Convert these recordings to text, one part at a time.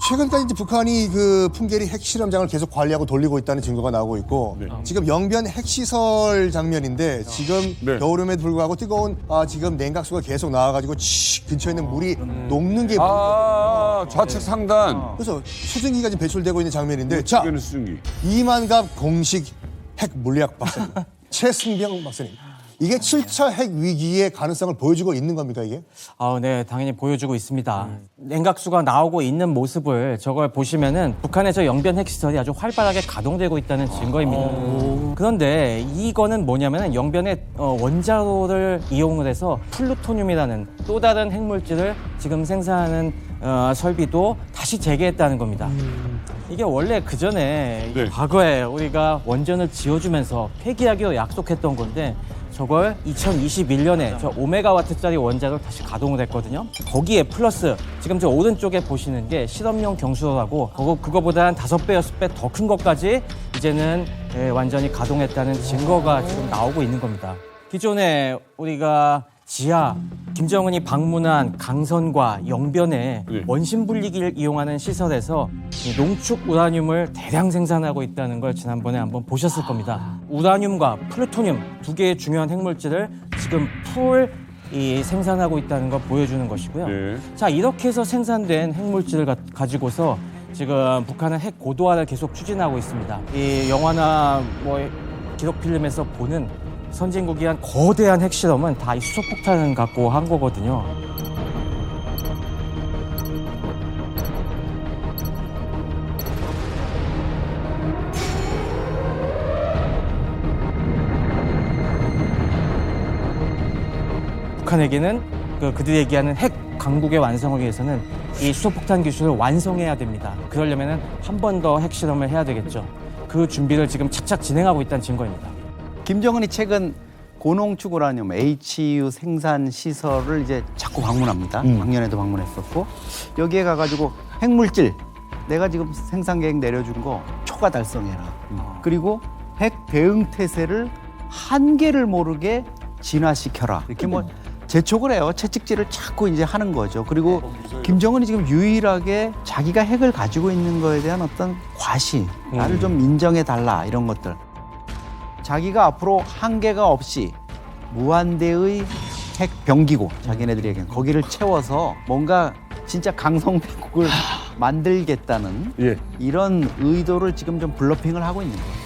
최근까지 이제 북한이 그 풍계리 핵실험장을 계속 관리하고 돌리고 있다는 증거가 나오고 있고 지금 영변 핵시설 장면인데 지금 겨울임에도 불구하고 뜨거운 지금 냉각수가 계속 나와가지고 근처에 있는 물이 녹는 게 좌측 상단. 그래서 수증기가 지금 배출되고 있는 장면인데 자 이거는 수증기. 이만갑 공식 핵 물리학 박사님 최승병 박사님 이게 7차 핵 위기의 가능성을 보여주고 있는 겁니까 이게? 네, 당연히 보여주고 있습니다. 냉각수가 나오고 있는 모습을 저걸 보시면은 북한의 저 영변 핵시설이 아주 활발하게 가동되고 있다는 증거입니다. 그런데 이거는 뭐냐면은 영변의 원자로를 이용을 해서 플루토늄이라는 또 다른 핵물질을 지금 생산하는 설비도 다시 재개했다는 겁니다. 이게 원래 그 전에 과거에 우리가 원전을 지어주면서 폐기하기로 약속했던 건데 저걸 2021년에 저 5메가와트짜리 원자로 다시 가동을 했거든요. 거기에 플러스 지금 저 오른쪽에 보시는 게 실험용 경수로라고 그거보다 한 5배, 6배 더 큰 것까지 이제는 완전히 가동했다는 증거가 지금 나오고 있는 겁니다. 기존에 우리가 지하, 김정은이 방문한 강선과 영변에 원심 분리기를 이용하는 시설에서 이 농축 우라늄을 대량 생산하고 있다는 걸 지난번에 한번 보셨을 겁니다. 우라늄과 플루토늄 두 개의 중요한 핵물질을 지금 생산하고 있다는 걸 보여주는 것이고요. 자, 이렇게 해서 생산된 핵물질을 가지고서 지금 북한은 핵 고도화를 계속 추진하고 있습니다. 이 영화나 기록 필름에서 보는 선진국이 한 거대한 핵실험은 다 이 수소폭탄을 갖고 한 거거든요. 북한에게는 그들이 얘기하는 핵 강국의 완성을 위해서는 이 수소폭탄 기술을 완성해야 됩니다. 그러려면 한 번 더 핵실험을 해야 되겠죠. 그 준비를 지금 착착 진행하고 있다는 증거입니다. 김정은이 최근 고농축 우라늄 HU 생산 시설을 이제 자꾸 방문합니다. 작년에도 방문했었고 여기에 가가지고 핵물질 내가 지금 생산 계획 내려준 거 초과 달성해라. 그리고 핵 대응 태세를 한계를 모르게 진화시켜라. 이렇게 재촉을 해요. 채찍질을 자꾸 이제 하는 거죠. 그리고 김정은이 지금 유일하게 자기가 핵을 가지고 있는 거에 대한 어떤 과시, 나를 좀 인정해 달라 이런 것들. 자기가 앞으로 한계가 없이 무한대의 핵 병기고 자기네들에게 거기를 채워서 뭔가 진짜 강성대국을 만들겠다는 이런 의도를 지금 좀 블러핑을 하고 있는 거예요.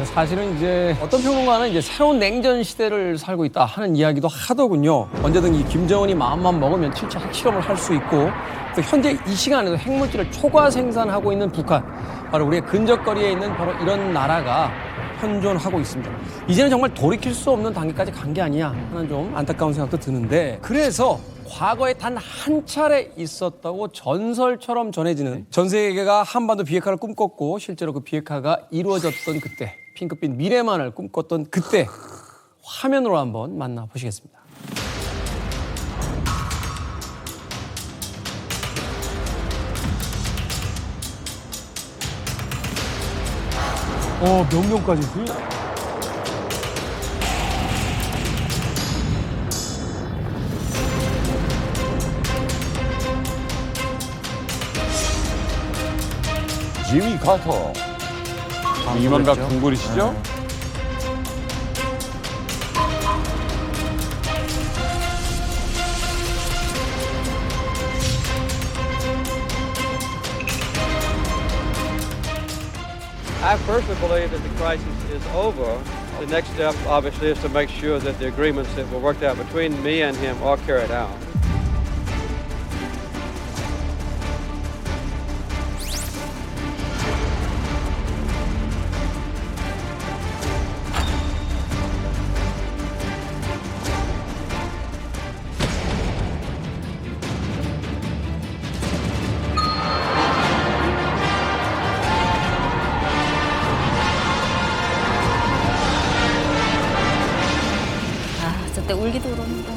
사실은 이제 어떤 평론가는 이제 새로운 냉전 시대를 살고 있다 하는 이야기도 하더군요. 언제든 이 김정은이 마음만 먹으면 7차 핵실험을 할 수 있고 또 현재 이 시간에도 핵물질을 초과 생산하고 있는 북한, 바로 우리의 근접거리에 있는 바로 이런 나라가 현존하고 있습니다. 이제는 정말 돌이킬 수 없는 단계까지 간 게 아니냐 하는 좀 안타까운 생각도 드는데, 그래서 과거에 단 한 차례 있었다고 전설처럼 전해지는 전 세계가 한반도 비핵화를 꿈꿨고 실제로 그 비핵화가 이루어졌던 그때, 핑크빛 미래만을 꿈꿨던 그때 화면으로 한번 만나보시겠습니다. 명령까지. 지미 카터. 이만각 동굴이시죠? I personally believe that the crisis is over. The next step, obviously, is to make sure that the agreements that were worked out between me and him are carried out. 저때 울기도 그럽니다.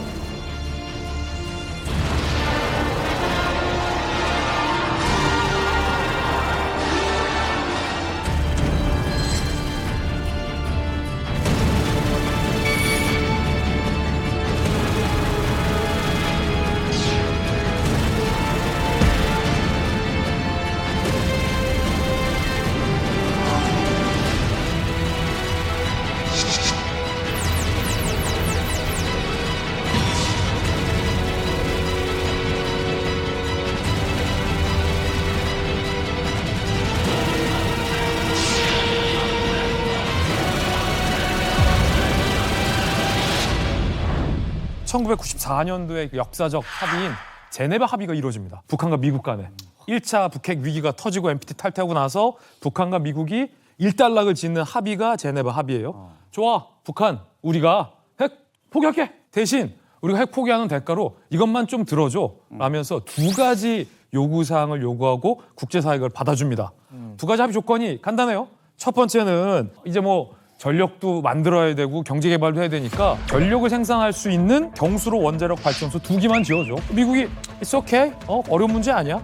1994년도에 역사적 합의인 제네바 합의가 이루어집니다. 북한과 미국 간에. 1차 북핵 위기가 터지고 NPT 탈퇴하고 나서 북한과 미국이 일단락을 짓는 합의가 제네바 합의예요. 좋아, 북한, 우리가 핵 포기할게. 대신 우리가 핵 포기하는 대가로 이것만 좀 들어줘. 라면서 두 가지 요구사항을 요구하고 국제사회가 그걸 받아줍니다. 두 가지 합의 조건이 간단해요. 첫 번째는 이제 뭐 전력도 만들어야 되고 경제개발도 해야 되니까 전력을 생산할 수 있는 경수로 원자력 발전소 2기만 지어줘. 미국이 It's okay. 어려운 문제 아니야.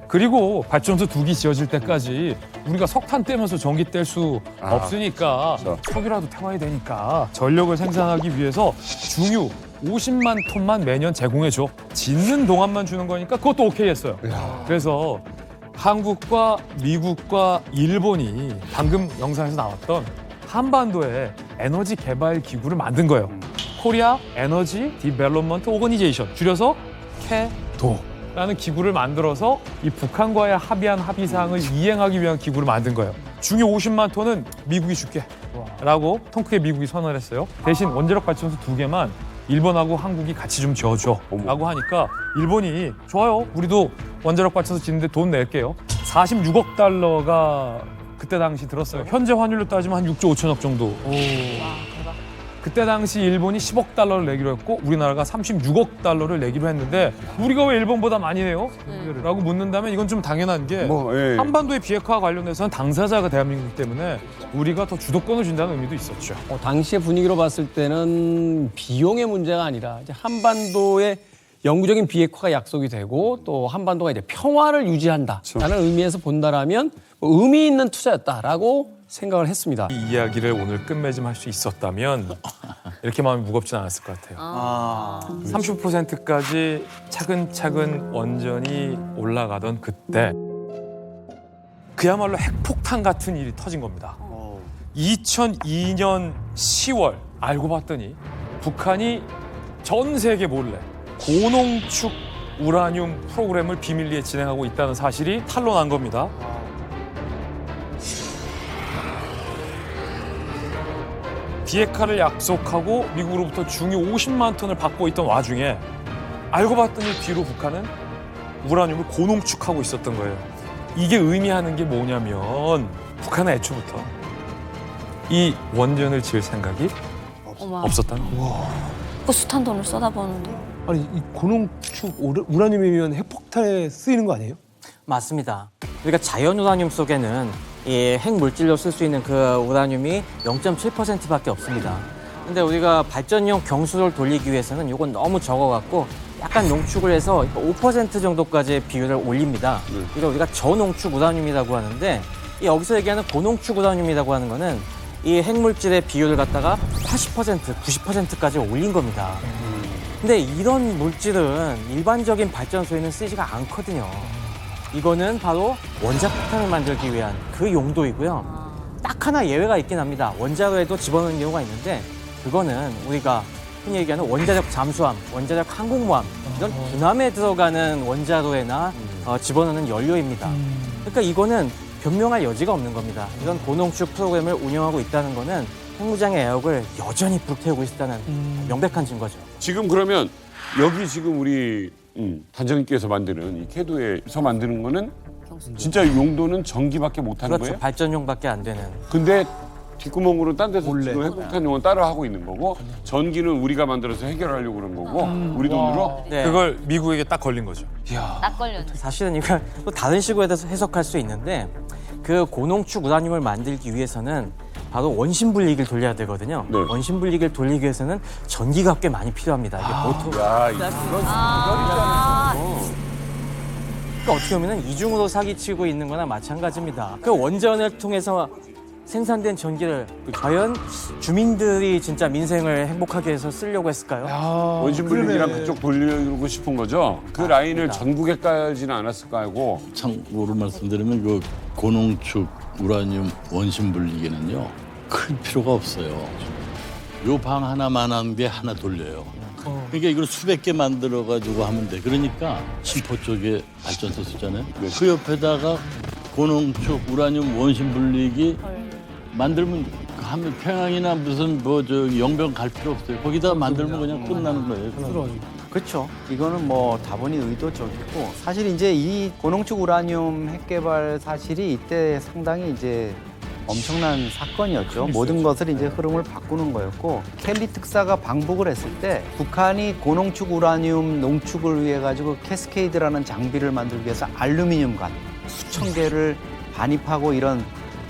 그리고 발전소 2기 지어질 때까지 우리가 석탄 떼면서 전기 뗄 수 없으니까 석유라도 태워야 되니까 전력을 생산하기 위해서 중유 50만 톤만 매년 제공해줘. 짓는 동안만 주는 거니까 그것도 오케이 했어요. 그래서 한국과 미국과 일본이 방금 영상에서 나왔던 한반도에 에너지 개발 기구를 만든 거예요. 코리아 에너지 디벨롭먼트 오거니제이션, 줄여서 캐도라는 기구를 만들어서 이 북한과의 합의한 합의사항을 이행하기 위한 기구를 만든 거예요. 중요 50만 톤은 미국이 줄게 라고 통 크게 미국이 선언을 했어요. 대신 원자력 발전소 2개만 일본하고 한국이 같이 좀 지어줘 라고 하니까 일본이 좋아요, 우리도 원자력 발전소 짓는데 돈 낼게요. 46억 달러가 그때 당시 들었어요. 현재 환율로 따지면 한 6조 5천억 정도. 그때 당시 일본이 10억 달러를 내기로 했고 우리나라가 36억 달러를 내기로 했는데 우리가 왜 일본보다 많이 내요? 라고 묻는다면 이건 좀 당연한 게 한반도의 비핵화와 관련해서는 당사자가 대한민국 때문에 우리가 더 주도권을 준다는 의미도 있었죠. 당시의 분위기로 봤을 때는 비용의 문제가 아니라 이제 한반도의 영구적인 비핵화가 약속이 되고 또 한반도가 이제 평화를 유지한다라는 의미에서 본다라면 의미 있는 투자였다라고 생각을 했습니다. 이 이야기를 오늘 끝맺음할 수 있었다면 이렇게 마음이 무겁진 않았을 것 같아요. 30%까지 차근차근 원전이 올라가던 그때 그야말로 핵폭탄 같은 일이 터진 겁니다. 2002년 10월 알고 봤더니 북한이 전 세계 몰래 고농축 우라늄 프로그램을 비밀리에 진행하고 있다는 사실이 탄로난 겁니다. 비핵화를 약속하고 미국으로부터 중유 50만 톤을 받고 있던 와중에 알고 봤더니 뒤로 북한은 우라늄을 고농축하고 있었던 거예요. 이게 의미하는 게 뭐냐면 북한은 애초부터 이 원전을 지을 생각이 없었다는 거예요. 그 숱한 돈을 쏟아부었는데. 아니 이 고농축 우라늄이면 핵폭탄에 쓰이는 거 아니에요? 맞습니다. 우리가 자연 우라늄 속에는 이 핵 물질로 쓸 수 있는 그 우라늄이 0.7%밖에 없습니다. 근데 우리가 발전용 경수를 돌리기 위해서는 이건 너무 적어갖고 약간 농축을 해서 5% 정도까지의 비율을 올립니다. 이걸 우리가 저농축 우라늄이라고 하는데 여기서 얘기하는 고농축 우라늄이라고 하는 거는 이 핵물질의 비율을 갖다가 80%, 90%까지 올린 겁니다. 근데 이런 물질은 일반적인 발전소에는 쓰이지가 않거든요. 이거는 바로 원자폭탄을 만들기 위한 그 용도이고요. 딱 하나 예외가 있긴 합니다. 원자로에도 집어넣는 경우가 있는데 그거는 우리가 흔히 얘기하는 원자력 잠수함, 원자력 항공모함 이런 군함에 들어가는 원자로에나 집어넣는 연료입니다. 그러니까 이거는 변명할 여지가 없는 겁니다. 이런 고농축 프로그램을 운영하고 있다는 거는 핵무장의 애역을 여전히 불태우고 있다는 명백한 증거죠. 지금 그러면 여기 지금 우리 단장님께서 만드는 이 캐도에서 만드는 거는 진짜 용도는 전기밖에 못 하는 그렇죠. 거예요? 발전용밖에 안 되는. 근데 뒷구멍으로 딴 데서 지금 핵폭탄용은 따로 하고 있는 거고 전기는 우리가 만들어서 해결하려고 그런 거고 우리 돈으로? 네. 그걸 미국에게 딱 걸린 거죠. 딱 걸렸네. 사실은 이걸 또 다른 식으로 해석할 수 있는데 그 고농축 우라늄을 만들기 위해서는 바로 원심 분리기를 돌려야 되거든요. 네. 원심 분리기를 돌리기 위해서는 전기가 꽤 많이 필요합니다. 이게 보통 그러니까 어떻게 보면 이중으로 사기치고 있는 거나 마찬가지입니다. 그 원전을 통해서 생산된 전기를 과연 주민들이 진짜 민생을 행복하게 해서 쓰려고 했을까요? 원심 분리기랑 그쪽 돌리고 싶은 거죠? 그 라인을 전국에까지는 않았을 거고. 참고로 말씀드리면 그 고농축 우라늄 원심 분리기는요 클 필요가 없어요. 요 방 하나만 한 게 하나 돌려요. 그러니까 이걸 수백 개 만들어 가지고 하면 돼. 그러니까 신포 쪽에 발전소 쓰잖아요. 그 옆에다가 고농축 우라늄 원심 분리기 만들면 하면 평양이나 무슨 뭐 저 영변 갈 필요 없어요. 거기다 만들면 그냥 끝나는 거예요. 그렇죠. 이거는 뭐 다분히 의도적이고 사실 이제 이 고농축 우라늄 핵 개발 사실이 이때 상당히 이제 엄청난 사건이었죠. 모든 것을 이제 흐름을 바꾸는 거였고 켈리 특사가 방북을 했을 때 북한이 고농축 우라늄 농축을 위해 가지고 캐스케이드라는 장비를 만들기 위해서 알루미늄관 수천 개를 반입하고 이런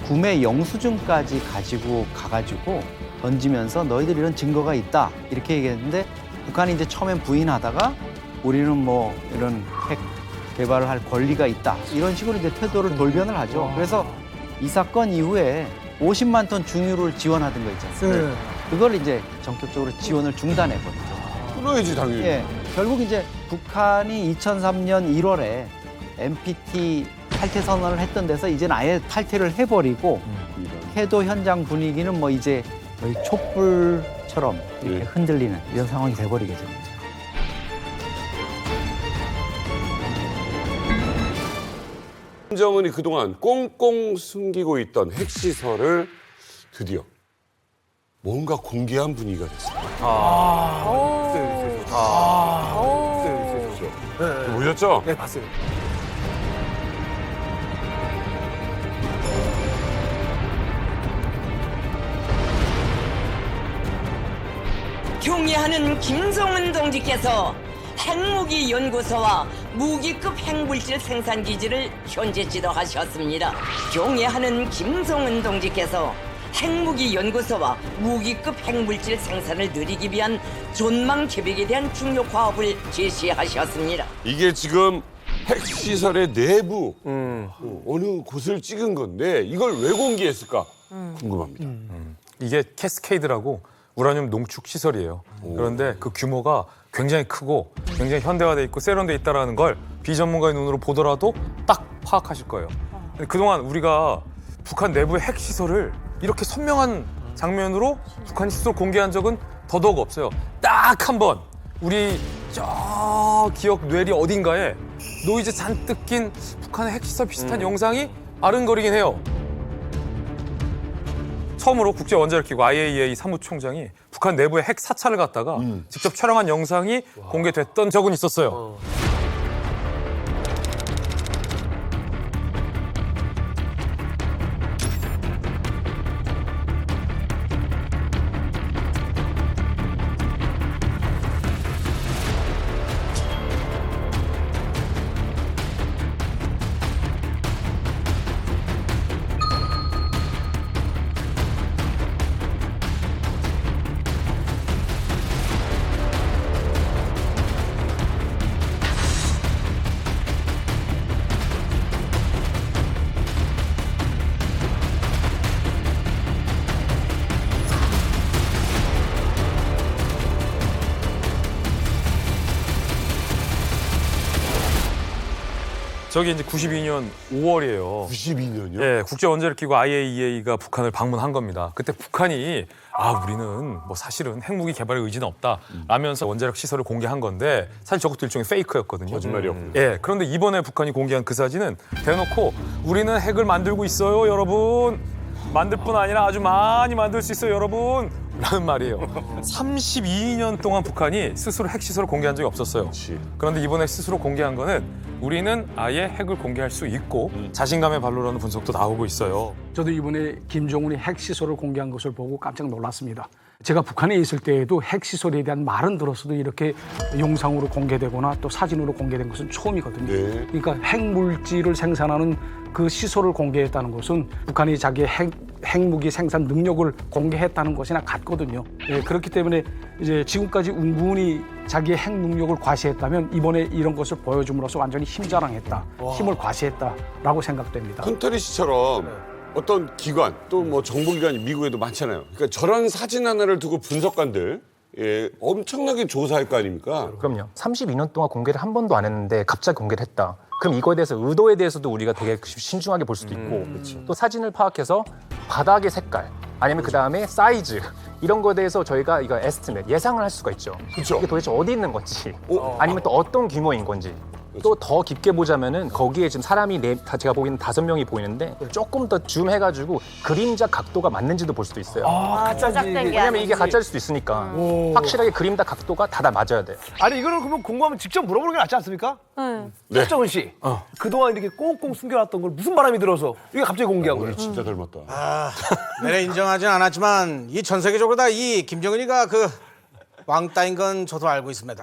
구매 영수증까지 가지고 가가지고 던지면서 너희들 이런 증거가 있다 이렇게 얘기했는데 북한이 이제 처음엔 부인하다가 우리는 뭐 이런 핵 개발을 할 권리가 있다 이런 식으로 이제 태도를 돌변을 하죠. 그래서 이 사건 이후에 50만 톤 중유를 지원하던 거 있지 않습니까? 그걸 이제 전격적으로 지원을 중단해버리죠. 끊어야지 당연히. 예, 결국 이제 북한이 2003년 1월에 NPT 탈퇴 선언을 했던 데서 이제는 아예 탈퇴를 해버리고 해도 현장 분위기는 뭐 이제 거의 촛불처럼 이렇게 흔들리는 이런 상황이 돼버리게 됩니다. 김정은이 그동안 꽁꽁 숨기고 있던 핵시설을 드디어 뭔가 공개한 분위기가 됐습니다. 보셨죠? 네, 봤어요. 경애하는 김정은 동지께서 핵무기 연구소와 무기급 핵물질 생산 기지를 현재 지도하셨습니다. 경애하는 김정은 동지께서 핵무기 연구소와 무기급 핵물질 생산을 늘리기 위한 전망 계획에 대한 중요 과업을 제시하셨습니다. 이게 지금 핵시설의 내부 어느 곳을 찍은 건데 이걸 왜 공개했을까 궁금합니다. 이게 캐스케이드라고 우라늄 농축 시설이에요. 그런데 그 규모가 굉장히 크고 굉장히 현대화돼 있고 세련돼 있다는 걸 비전문가의 눈으로 보더라도 딱 파악하실 거예요. 근데 그동안 우리가 북한 내부의 핵 시설을 이렇게 선명한 장면으로 북한 스스로 공개한 적은 더더욱 없어요. 딱 한 번 우리 저 기억 뇌리 어딘가에 노이즈 잔뜩 낀 북한의 핵 시설 비슷한 영상이 아른거리긴 해요. 처음으로 국제원자력기구 IAEA 사무총장이 북한 내부의 핵 사찰을 갔다가 직접 촬영한 영상이 공개됐던 적은 있었어요. 저게 이제 92년 5월이에요. 92년이요? 예, 국제원자력기구 IAEA가 북한을 방문한 겁니다. 그때 북한이 우리는 뭐 사실은 핵무기 개발의 의지는 없다 라면서 원자력 시설을 공개한 건데 사실 저것도 일종의 페이크였거든요. 거짓말이었군요. 예, 그런데 이번에 북한이 공개한 그 사진은 대놓고 우리는 핵을 만들고 있어요, 여러분. 만들 뿐 아니라 아주 많이 만들 수 있어요, 여러분. 라는 말이에요. 32년 동안 북한이 스스로 핵시설을 공개한 적이 없었어요. 그런데 이번에 스스로 공개한 거는 우리는 아예 핵을 공개할 수 있고 자신감의 발로라는 분석도 나오고 있어요. 저도 이번에 김정은이 핵시설을 공개한 것을 보고 깜짝 놀랐습니다. 제가 북한에 있을 때에도 핵시설에 대한 말은 들었어도 이렇게 영상으로 공개되거나 또 사진으로 공개된 것은 처음이거든요. 네. 그러니까 핵물질을 생산하는 그 시설을 공개했다는 것은 북한이 자기의 핵무기 생산 능력을 공개했다는 것이나 같거든요. 예, 그렇기 때문에 이제 지금까지 은근히 자기의 핵 능력을 과시했다면 이번에 이런 것을 보여줌으로써 완전히 힘자랑했다, 힘을 과시했다라고 생각됩니다. 헌터리 씨처럼 어떤 기관 또 뭐 정보기관이 미국에도 많잖아요. 그러니까 저런 사진 하나를 두고 분석관들 엄청나게 조사할 거 아닙니까? 그럼요. 32년 동안 공개를 한 번도 안 했는데 갑자기 공개를 했다. 그럼 이거에 대해서 의도에 대해서도 우리가 되게 신중하게 볼 수도 있고 또 사진을 파악해서 바닥의 색깔 아니면 그다음에 사이즈 이런 거에 대해서 저희가 이거 에스티메이트 예상을 할 수가 있죠. 그렇죠. 이게 도대체 어디 있는 건지 아니면 또 어떤 규모인 건지 또 더 깊게 보자면은 거기에 지금 사람이 제가 보기에는 5명이 보이는데 조금 더 줌해가지고 그림자 각도가 맞는지도 볼 수도 있어요. 가짜지. 왜냐면 이게 가짜일 수도 있으니까 확실하게 그림자 각도가 다 맞아야 돼. 아니 이거는 그러면 궁금하면 직접 물어보는 게 낫지 않습니까? 네. 박정은 씨, 그동안 이렇게 꽁꽁 숨겨놨던 걸 무슨 바람이 들어서 이게 갑자기 공개한 거예요? 진짜 닮았다. 내가 인정하진 않았지만 이 전 세계적으로 다 이 김정은이가 그 왕따인 건 저도 알고 있습니다.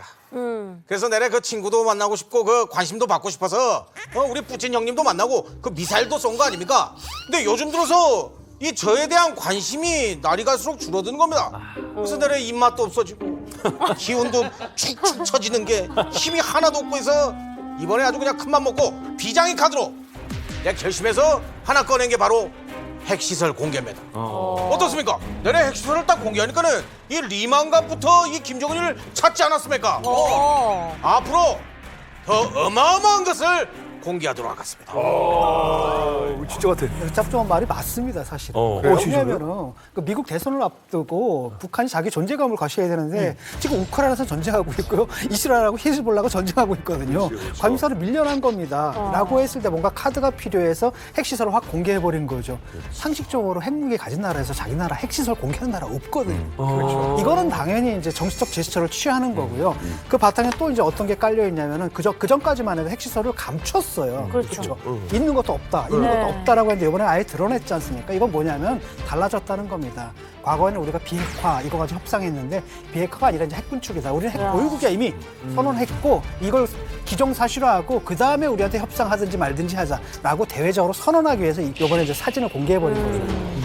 그래서 내가 그 친구도 만나고 싶고 그 관심도 받고 싶어서 우리 부친 형님도 만나고 그 미사일도 쏜 거 아닙니까? 근데 요즘 들어서 이 저에 대한 관심이 날이 갈수록 줄어드는 겁니다. 그래서 내가 입맛도 없어지고 기운도 축축 처지는 게 힘이 하나도 없고 해서 이번에 아주 그냥 큰맘 먹고 비장의 카드로 내가 결심해서 하나 꺼낸 게 바로 핵시설 공개입니다. 어떻습니까? 내가 핵시설을 딱 공개하니까는 이 리만갑부터 이 김정은이를 찾지 않았습니까? 앞으로 더 어마어마한 것을 공개하도록 하겠습니다. 진짜 같아. 짭조한 말이 맞습니다, 사실은. 왜냐하면은 그 미국 대선을 앞두고 북한이 자기 존재감을 과시해야 되는데 지금 우크라이나에서 전쟁하고 있고요, 이스라엘하고 히즈볼라가 전쟁하고 있거든요. 관심사로 밀려난 겁니다. 라고 했을 때 뭔가 카드가 필요해서 핵시설을 확 공개해버린 거죠. 상식적으로 핵무기 가진 나라에서 자기 나라 핵시설 공개하는 나라 없거든요. 이거는 당연히 이제 정치적 제스처를 취하는 거고요. 그 바탕에 또 이제 어떤 게 깔려 있냐면은 그 전까지만 해도 핵시설을 감췄어요. 그렇죠. 있는 것도 없다. 있는 것도 없다라고 했는데 이번에 아예 드러냈지 않습니까? 이건 뭐냐면 달라졌다는 겁니다. 과거에는 우리가 비핵화 이거 가지고 협상했는데 비핵화가 아니라 이제 핵군축이다. 우리는 핵 보유국이야 이미 선언했고 이걸 기정사실화하고 그 다음에 우리한테 협상하든지 말든지 하자라고 대외적으로 선언하기 위해서 이번에 이제 사진을 공개해버린 거죠.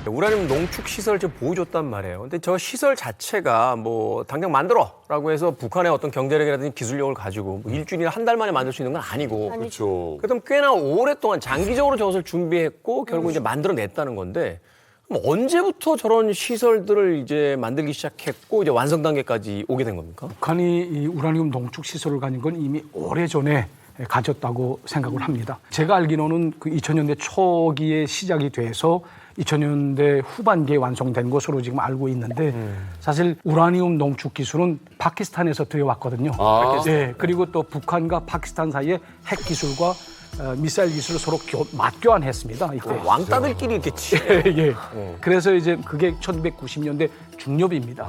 우라늄 농축 시설 좀 보여줬단 말이에요. 근데 저 시설 자체가 뭐 당장 만들어라고 해서 북한의 어떤 경제력이라든지 기술력을 가지고 뭐 일주일이나 한 달 만에 만들 수 있는 건 아니고. 그렇죠. 그럼 꽤나 오랫동안 장기적으로 저것을 준비했고 결국 이제 만들어냈다는 건데 그럼 언제부터 저런 시설들을 이제 만들기 시작했고 이제 완성 단계까지 오게 된 겁니까? 북한이 이 우라늄 농축 시설을 가진 건 이미 오래전에 가졌다고 생각을 합니다. 제가 알기로는 그 2000년대 초기에 시작이 돼서 2000년대 후반기에 완성된 것으로 지금 알고 있는데 사실 우라늄 농축 기술은 파키스탄에서 들여왔거든요. 네, 그리고 또 북한과 파키스탄 사이에 핵 기술과 미사일 기술을 서로 맞교환했습니다. 이때 왕따들끼리 이렇게 예. 그래서 이제 그게 1990년대 중엽입니다.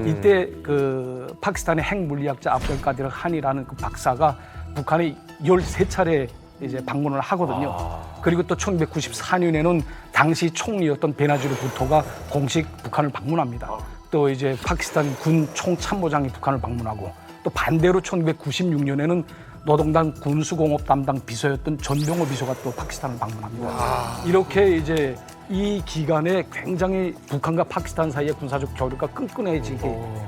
이때 그 파키스탄의 핵 물리학자 압델 카디르 한이라는 그 박사가 북한에 13차례 이제 방문을 하거든요. 그리고 또 1994년에는 당시 총리였던 베나지르 부토가 공식 북한을 방문합니다. 또 이제 파키스탄 군 총참모장이 북한을 방문하고 또 반대로 1996년에는 노동당 군수공업 담당 비서였던 전병호 비서가 또 파키스탄을 방문합니다. 이렇게 이제 이 기간에 굉장히 북한과 파키스탄 사이의 군사적 교류가 끈끈해지기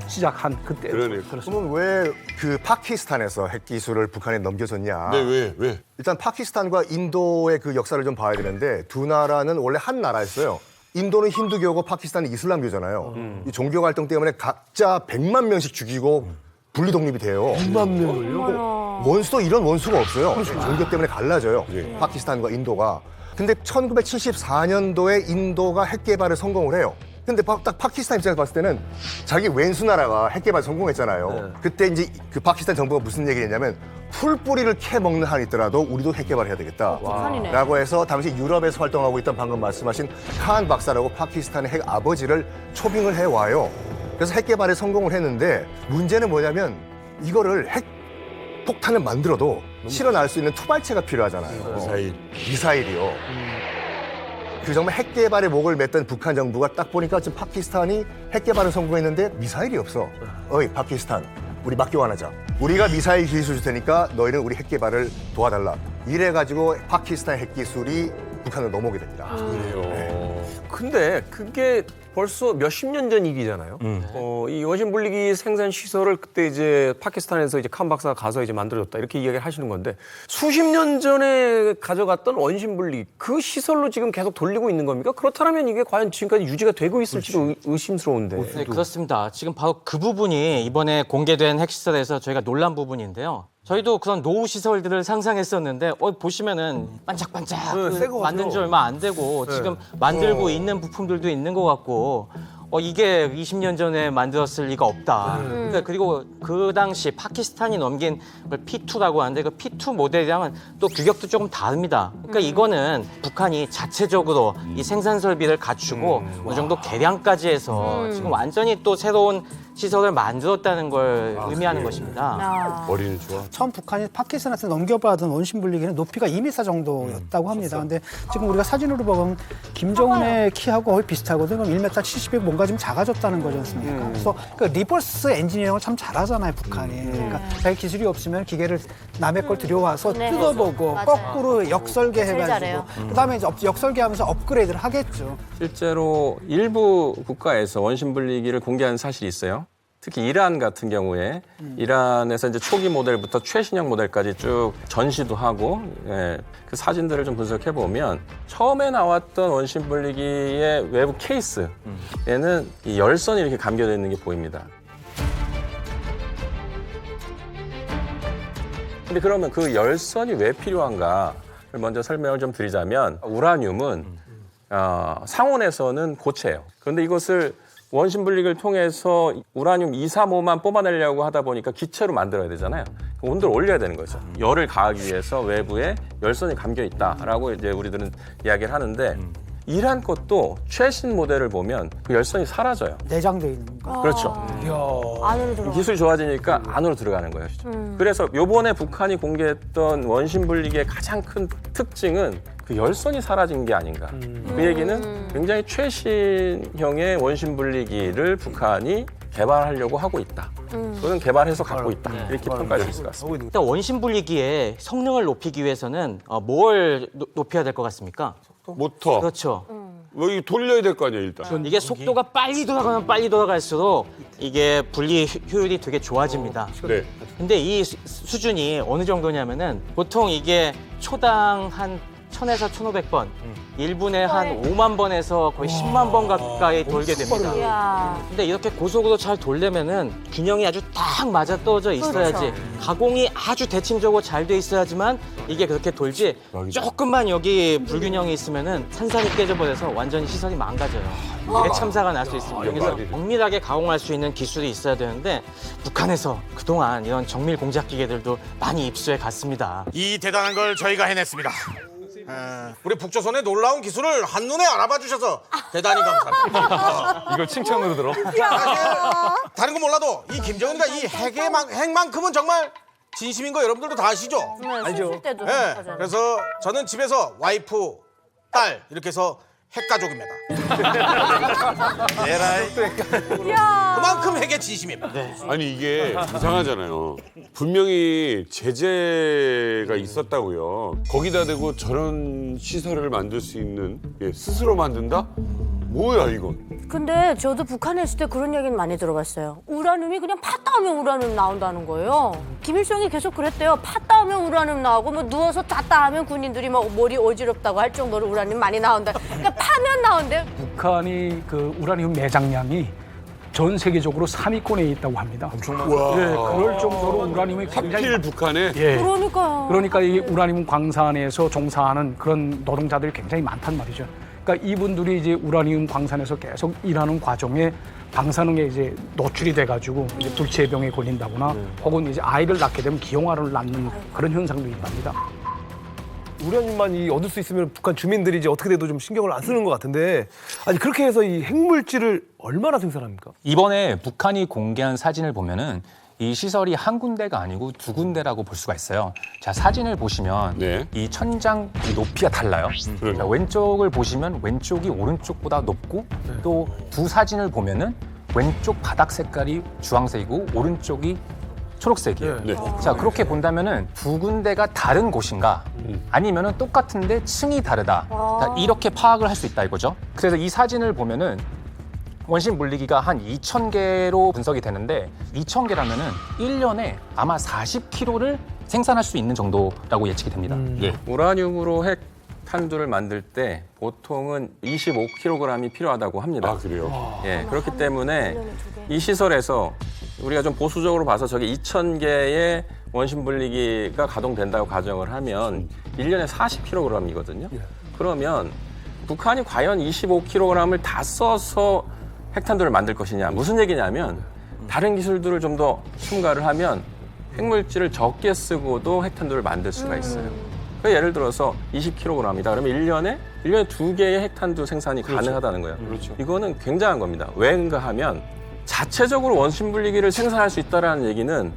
시작한 그때. 그러면 왜 그 파키스탄에서 핵 기술을 북한에 넘겨줬냐? 네, 왜? 일단 파키스탄과 인도의 그 역사를 좀 봐야 되는데 두 나라는 원래 한 나라였어요. 인도는 힌두교고 파키스탄은 이슬람교잖아요. 이 종교 갈등 때문에 각자 100만 명씩 죽이고 분리 독립이 돼요. 100만 명을요? 원수도 이런 원수가 없어요. 종교 때문에 갈라져요. 파키스탄과 인도가. 근데 1974년도에 인도가 핵 개발을 성공을 해요. 근데 딱 파키스탄 입장에서 봤을 때는 자기 왼수 나라가 핵 개발 성공했잖아요. 그때 이제 그 파키스탄 정부가 무슨 얘기를 했냐면 풀뿌리를 캐 먹는 한이 있더라도 우리도 핵 개발해야 되겠다. 라고 해서 당시 유럽에서 활동하고 있던 방금 말씀하신 칸 박사라고 파키스탄의 핵 아버지를 초빙을 해와요. 그래서 핵 개발에 성공을 했는데 문제는 뭐냐면 이거를 핵 폭탄을 만들어도 실어 날 수 있는 투발체가 필요하잖아요. 미사일이요. 그 정말 핵 개발에 목을 맸던 북한 정부가 딱 보니까 지금 파키스탄이 핵 개발을 성공했는데 미사일이 없어. 어이 파키스탄, 우리 맞교환하자. 우리가 미사일 기술 줄 테니까 너희는 우리 핵 개발을 도와달라. 이래가지고 파키스탄 핵 기술이 북한으로 넘어오게 됩니다. 근데 그게 벌써 몇십 년 전 얘기잖아요. 이 원심 분리기 생산 시설을 그때 이제 파키스탄에서 이제 칸 박사가 가서 이제 만들어줬다 이렇게 이야기를 하시는 건데 수십 년 전에 가져갔던 원심 분리 그 시설로 지금 계속 돌리고 있는 겁니까? 그렇다면 이게 과연 지금까지 유지가 되고 있을지도 의심스러운데. 네, 그렇습니다. 지금 바로 그 부분이 이번에 공개된 핵시설에서 저희가 놀란 부분인데요. 저희도 그런 노후 시설들을 상상했었는데 보시면은 반짝반짝 만든 지 얼마 안 되고 지금 만들고 있는 부품들도 있는 것 같고 이게 20년 전에 만들었을 리가 없다. 그러니까 그리고 그 당시 파키스탄이 넘긴 걸 P2라고 하는데 그 P2 모델이랑은 또 규격도 조금 다릅니다. 그러니까 이거는 북한이 자체적으로 이 생산 설비를 갖추고 어느 정도 개량까지 해서 지금 완전히 또 새로운 시설을 만들었다는 걸 의미하는 것입니다. 머리는 좋아. 처음 북한이 파키스탄한테 넘겨받은 원심 불리기는 높이가 2m 정도였다고 합니다. 근데 지금 우리가 사진으로 보면 김정은의 키하고 거의 비슷하거든요. 그럼 1m 70에 뭔가 좀 작아졌다는 거지 않습니까? 그래서 그 리버스 엔지니어링을 참 잘하잖아요, 북한이. 그러니까 자기 기술이 없으면 기계를 남의 걸 들여와서 뜯어보고 거꾸로 역설계해가지고 그다음에 이제 역설계하면서 업그레이드를 하겠죠. 실제로 일부 국가에서 원심 분리기를 공개한 사실이 있어요. 특히 이란 같은 경우에 이란에서 이제 초기 모델부터 최신형 모델까지 쭉 전시도 하고 그 사진들을 좀 분석해 보면 처음에 나왔던 원심 분리기의 외부 케이스에는 이 열선이 이렇게 감겨져 있는 게 보입니다. 근데 그러면 그 열선이 왜 필요한가를 먼저 설명을 좀 드리자면 우라늄은 상온에서는 고체예요. 그런데 이것을 원심 분리기를 통해서 우라늄 235만 뽑아내려고 하다 보니까 기체로 만들어야 되잖아요. 온도를 올려야 되는 거죠. 열을 가하기 위해서 외부에 열선이 감겨 있다라고 이제 우리들은 이야기를 하는데 이란 것도 최신 모델을 보면 그 열선이 사라져요. 내장돼 있는 거. 그렇죠. 안으로 들어. 기술이 좋아지니까 안으로 들어가는 거예요. 그래서 요번에 북한이 공개했던 원심 분리기의 가장 큰 특징은 그 열선이 사라진 게 아닌가. 그 얘기는 굉장히 최신형의 원심 분리기를 북한이 개발하려고 하고 있다. 또는 개발해서 갖고 있다. 이렇게 평가할 수 있을 것 같습니다. 일단 원심 분리기의 성능을 높이기 위해서는 뭘 높여야 될 것 같습니까? 모터. 그렇죠. 여기 돌려야 될 거 아니에요, 일단. 이게 속도가 빨리 돌아가면 빨리 돌아갈수록 이게 분리 효율이 되게 좋아집니다. 네. 근데 이 수준이 어느 정도냐면은 보통 이게 초당 한 1000에서 1500번, 1분에 한 5만 번에서 거의 10만 번 가까이 돌게 됩니다. 근데 이렇게 고속으로 잘 돌려면은 균형이 아주 딱 맞아 떨어져 있어야지, 가공이 아주 대칭적으로 잘 돼 있어야지만 이게 그렇게 돌지, 조금만 여기 불균형이 있으면은 산산이 깨져버려서 완전히 시설이 망가져요. 대참사가 날 수 있습니다. 그래서 정밀하게 가공할 수 있는 기술이 있어야 되는데 북한에서 그동안 이런 정밀 공작 기계들도 많이 입수해 갔습니다. 이 대단한 걸 저희가 해냈습니다. 우리 북조선의 놀라운 기술을 한눈에 알아봐 주셔서 대단히 감사합니다. 이걸 칭찬으로 들어? 사실 다른 건 몰라도 이 김정은이가 이 핵만큼은 정말 진심인 거 여러분들도 다 아시죠? 알죠. 네, 그래서 저는 집에서 와이프, 딸 이렇게 해서 핵가족입니다. 그만큼 핵의 진심입니다. 아니 이게 이상하잖아요. 분명히 제재가 있었다고요. 거기다 대고 저런 시설을 만들 수 있는 스스로 만든다? 뭐야 이건? 근데 저도 북한에 있을 때 그런 얘기는 많이 들어봤어요. 우라늄이 그냥 팠다 하면 우라늄 나온다는 거예요. 김일성이 계속 그랬대요. 팠다 하면 우라늄 나오고 뭐 누워서 잤다 하면 군인들이 막 머리 어지럽다고 할 정도로 우라늄 많이 나온다. 그러니까 파면 나온대. 북한이 그 우라늄 매장량이 전 세계적으로 3위권에 있다고 합니다. 엄청나다. 네, 그럴 정도로 우라늄이 굉장히 하필 북한에? 예. 그러니까요. 그러니까 이 우라늄 광산에서 종사하는 그런 노동자들이 굉장히 많단 말이죠. 그러니까 이분들이 이제 우라늄 광산에서 계속 일하는 과정에 방사능에 이제 노출이 돼가지고 이제 불치병에 걸린다거나 혹은 이제 아이를 낳게 되면 기형아를 낳는 그런 현상도 있답니다. 우라늄만 얻을 수 있으면 북한 주민들이 이제 어떻게 돼도 좀 신경을 안 쓰는 것 같은데, 아니 그렇게 해서 이 핵물질을 얼마나 생산합니까? 이번에 북한이 공개한 사진을 보면은 이 시설이 한 군데가 아니고 두 군데라고 볼 수가 있어요. 자, 사진을 보시면 이 천장 높이가 달라요. 자, 왼쪽을 보시면 왼쪽이 오른쪽보다 높고 또 두 사진을 보면은 왼쪽 바닥 색깔이 주황색이고 오른쪽이 초록색이에요. 자, 그렇게 본다면은 두 군데가 다른 곳인가 아니면은 똑같은데 층이 다르다. 자, 이렇게 파악을 할 수 있다 이거죠. 그래서 이 사진을 보면은 원심 분리기가 한 2,000개로 분석이 되는데 2,000개라면은 1년에 아마 40kg를 생산할 수 있는 정도라고 예측이 됩니다. 우라늄으로 핵 탄두를 만들 때 보통은 25kg이 필요하다고 합니다. 아, 그래요? 예, 그렇기 때문에 이 시설에서 우리가 좀 보수적으로 봐서 저게 2,000개의 원심 분리기가 가동된다고 가정을 하면 1년에 40kg이거든요. 그러면 북한이 과연 25kg을 다 써서 핵탄두를 만들 것이냐. 무슨 얘기냐면 다른 기술들을 좀 더 첨가를 하면 핵물질을 적게 쓰고도 핵탄두를 만들 수가 있어요. 그러니까 예를 들어서 20kg이다. 그러면 1년에 2개의 핵탄두 생산이 가능하다는 거예요. 이거는 굉장한 겁니다. 왜인가 하면 자체적으로 원심 분리기를 생산할 수 있다는 얘기는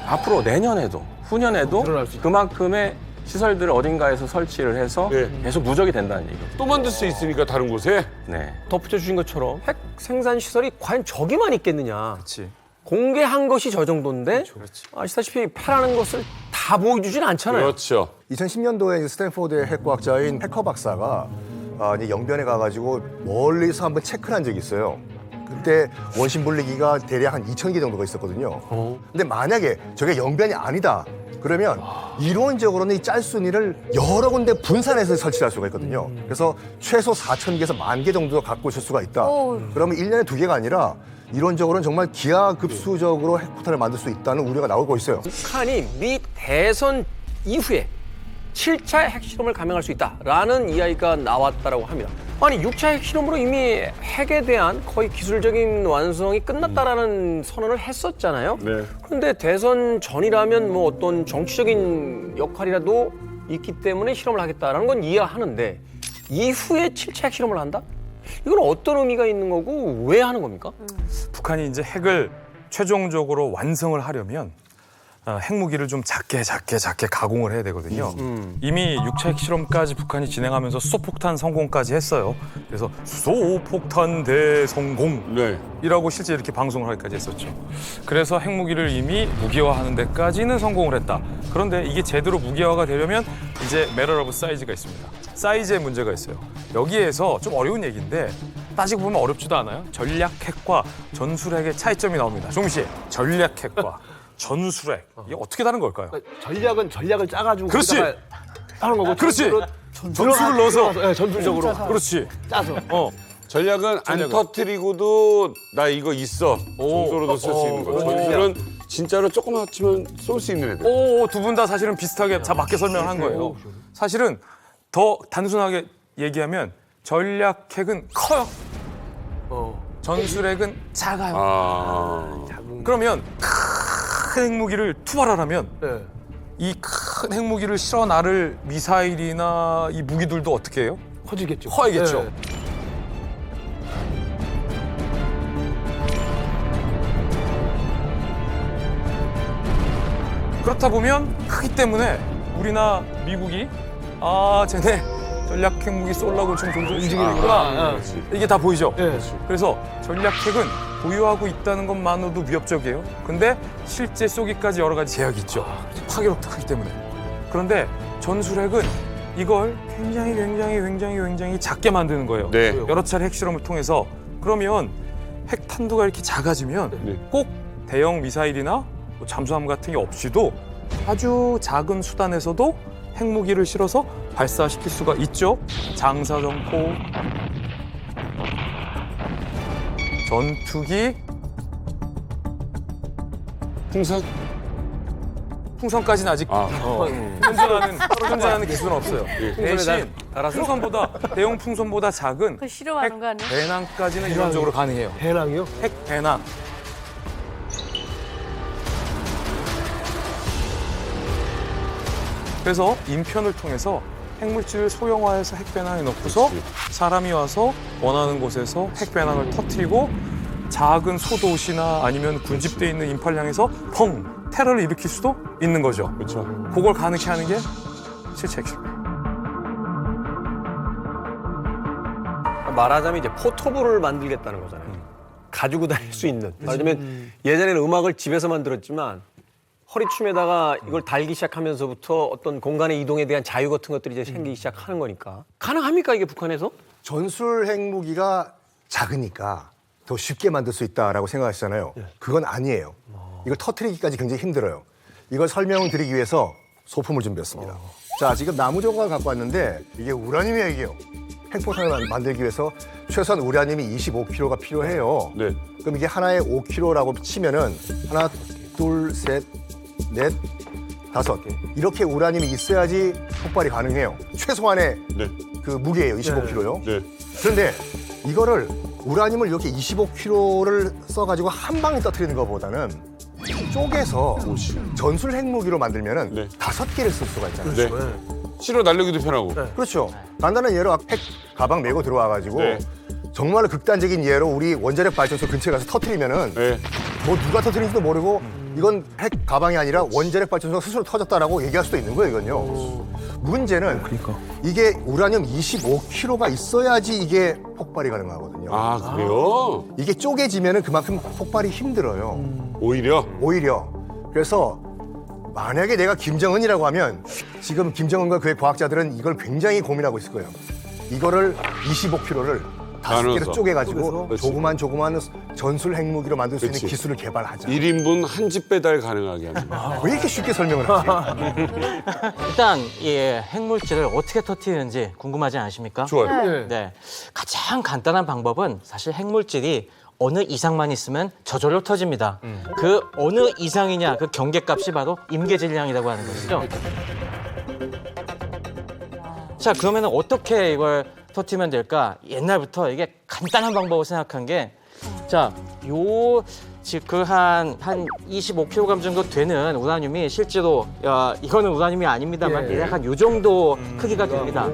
앞으로 내년에도 후년에도 그만큼의 시설들을 어딘가에서 설치를 해서 계속 누적이 된다는 얘기죠. 또 만들 수 있으니까 다른 곳에. 네. 덧붙여 주신 것처럼 핵 생산 시설이 과연 저기만 있겠느냐. 공개한 것이 저 정도인데 아시다시피 패라는 것을 다 보여주진 않잖아요. 그렇죠. 2010년도에 스탠포드의 핵과학자인 해커 박사가 이제 영변에 가가지고 멀리서 한번 체크를 한 적이 있어요. 그때 원심 분리기가 대략 한 2,000개 정도가 있었거든요. 근데 만약에 저게 영변이 아니다. 그러면 이론적으로는 이 짤순이를 여러 군데 분산해서 설치할 수가 있거든요. 그래서 최소 4,000개에서 10,000개 정도 갖고 있을 수가 있다. 그러면 1년에 2개가 아니라 이론적으로는 정말 기하급수적으로 핵포탄을 만들 수 있다는 우려가 나오고 있어요. 북한이 미 대선 이후에 7차 핵실험을 감행할 수 있다라는 이야기가 나왔다라고 합니다. 아니 6차 핵실험으로 이미 핵에 대한 거의 기술적인 완성이 끝났다라는 선언을 했었잖아요. 그런데 대선 전이라면 뭐 어떤 정치적인 역할이라도 있기 때문에 실험을 하겠다라는 건 이해하는데 이후에 7차 핵실험을 한다? 이건 어떤 의미가 있는 거고 왜 하는 겁니까? 북한이 이제 핵을 최종적으로 완성을 하려면 핵무기를 좀 작게 가공을 해야 되거든요. 이미 6차 핵실험까지 북한이 진행하면서 수소폭탄 성공까지 했어요. 그래서 수소폭탄 대성공이라고 실제 이렇게 방송을 하기까지 했었죠. 그래서 핵무기를 이미 무기화하는 데까지는 성공을 했다. 그런데 이게 제대로 무기화가 되려면 이제 매럴 오브 사이즈가 있습니다. 사이즈에 문제가 있어요. 여기에서 좀 어려운 얘기인데 따지고 보면 어렵지도 않아요. 전략핵과 전술핵의 차이점이 나옵니다. 종민 씨, 전략핵과 전술핵 이게 어떻게 다른 걸까요? 전략은 전략을 짜가지고 그렇지 하는 거고 그렇지 전술을 넣어서 네, 전술적으로 그렇지 짜서 전략은 안 터뜨리고도 나 이거 있어 정도로도 쓸 수 있는 거죠. 전술은 진짜로 조그맣지만 쏠 수 있는 애들. 두 분 다 사실은 비슷하게 다 맞게 설명을 한 거예요. 사실은 더 단순하게 얘기하면 전략핵은 커요. 전술핵은 작아요. 그러면 큰 핵무기를 투발하려면 이 큰 핵무기를 실어 나를 미사일이나 이 무기들도 어떻게 해요? 커지겠죠. 커야겠죠. 그렇다 보면 크기 때문에 우리나 미국이 쟤네 전략 핵무기 쏠라고 좀 움직이는구나. 이게 다 보이죠? 그래서 전략 핵은 보유하고 있다는 것만으로도 위협적이에요. 근데 실제 쏘기까지 여러 가지 제약이 있죠. 파괴력도 크기 때문에. 그런데 전술핵은 이걸 굉장히 작게 만드는 거예요. 여러 차례 핵실험을 통해서. 그러면 핵탄두가 이렇게 작아지면 꼭 대형 미사일이나 뭐 잠수함 같은 게 없이도 아주 작은 수단에서도 핵무기를 실어서 발사시킬 수가 있죠. 장사정포, 전투기, 풍선까지는 아직 현존하는 기술은 없어요. 대신 대형 풍선보다 작은 그 싫어하는 거 아니에요? 배낭까지는 이론적으로 가능해요. 배낭이요? 핵 배낭. 그래서 인편을 통해서 핵물질을 소형화해서 핵배낭에 넣고서 사람이 와서 원하는 곳에서 핵배낭을 터뜨리고 작은 소도시나 아니면 군집돼 있는 인파를 향해서 펑! 테러를 일으킬 수도 있는 거죠. 그렇죠. 그걸 가능케 하는 게 실제 핵심. 말하자면 이제 포토볼을 만들겠다는 거잖아요. 가지고 다닐 수 있는. 말하자면 예전에는 음악을 집에서만 들었지만 허리춤에다가 이걸 달기 시작하면서부터 어떤 공간의 이동에 대한 자유 같은 것들이 이제 생기기 시작하는 거니까. 가능합니까 이게 북한에서? 전술 핵무기가 작으니까 더 쉽게 만들 수 있다라고 생각하시잖아요. 그건 아니에요. 이걸 터뜨리기까지 굉장히 힘들어요. 이걸 설명을 드리기 위해서 소품을 준비했습니다. 자, 지금 나무 조각을 갖고 왔는데 이게 우라늄이에요, 이게요. 핵포탄을 만들기 위해서 최소한 우라늄이 25kg가 필요해요. 그럼 이게 하나에 5kg라고 치면은 하나, 둘, 셋, 넷, 다섯. 이렇게 우라늄이 있어야지 폭발이 가능해요. 최소한의 그 무게예요, 25kg요. 그런데 이거를 우라늄을 이렇게 25kg를 써가지고 한 방에 떠뜨리는 것보다는 쪼개서 전술 핵무기로 만들면은 5개를 쓸 수가 있잖아요. 네. 실어 날리기도 편하고. 그렇죠. 간단한 예로 핵 가방 메고 들어와가지고 정말로 극단적인 예로 우리 원자력 발전소 근처에 가서 터뜨리면은 뭐 누가 터뜨린지도 모르고 이건 핵 가방이 아니라 원자력 발전소가 스스로 터졌다라고 얘기할 수도 있는 거예요, 이건요. 문제는 이게 우라늄 25kg가 있어야지 이게 폭발이 가능하거든요. 아, 그래요? 이게 쪼개지면은 그만큼 폭발이 힘들어요. 오히려? 오히려. 그래서 만약에 내가 김정은이라고 하면 지금 김정은과 그의 과학자들은 이걸 굉장히 고민하고 있을 거예요. 이거를 25kg를 5개로 나눠서. 쪼개가지고 그렇지. 조그만 전술 핵무기로 만들 수 있는 그렇지. 기술을 개발하자. 1인분 한 집 배달 가능하게 하는 거. 왜 이렇게 쉽게 설명을 하지? 일단 이 핵물질을 어떻게 터뜨리는지 궁금하지 않으십니까? 좋아요. 네. 가장 간단한 방법은 사실 핵물질이 어느 이상만 있으면 저절로 터집니다. 그 어느 이상이냐 그 경계값이 바로 임계질량이라고 하는 것이죠. 자, 그러면 어떻게 이걸 터뜨리면 될까? 옛날부터 이게 간단한 방법을 생각한 게, 자, 그 한 25kg 정도 되는 우라늄이 실제로, 이거는 우라늄이 아닙니다만, 약간 요 정도 크기가 됩니다.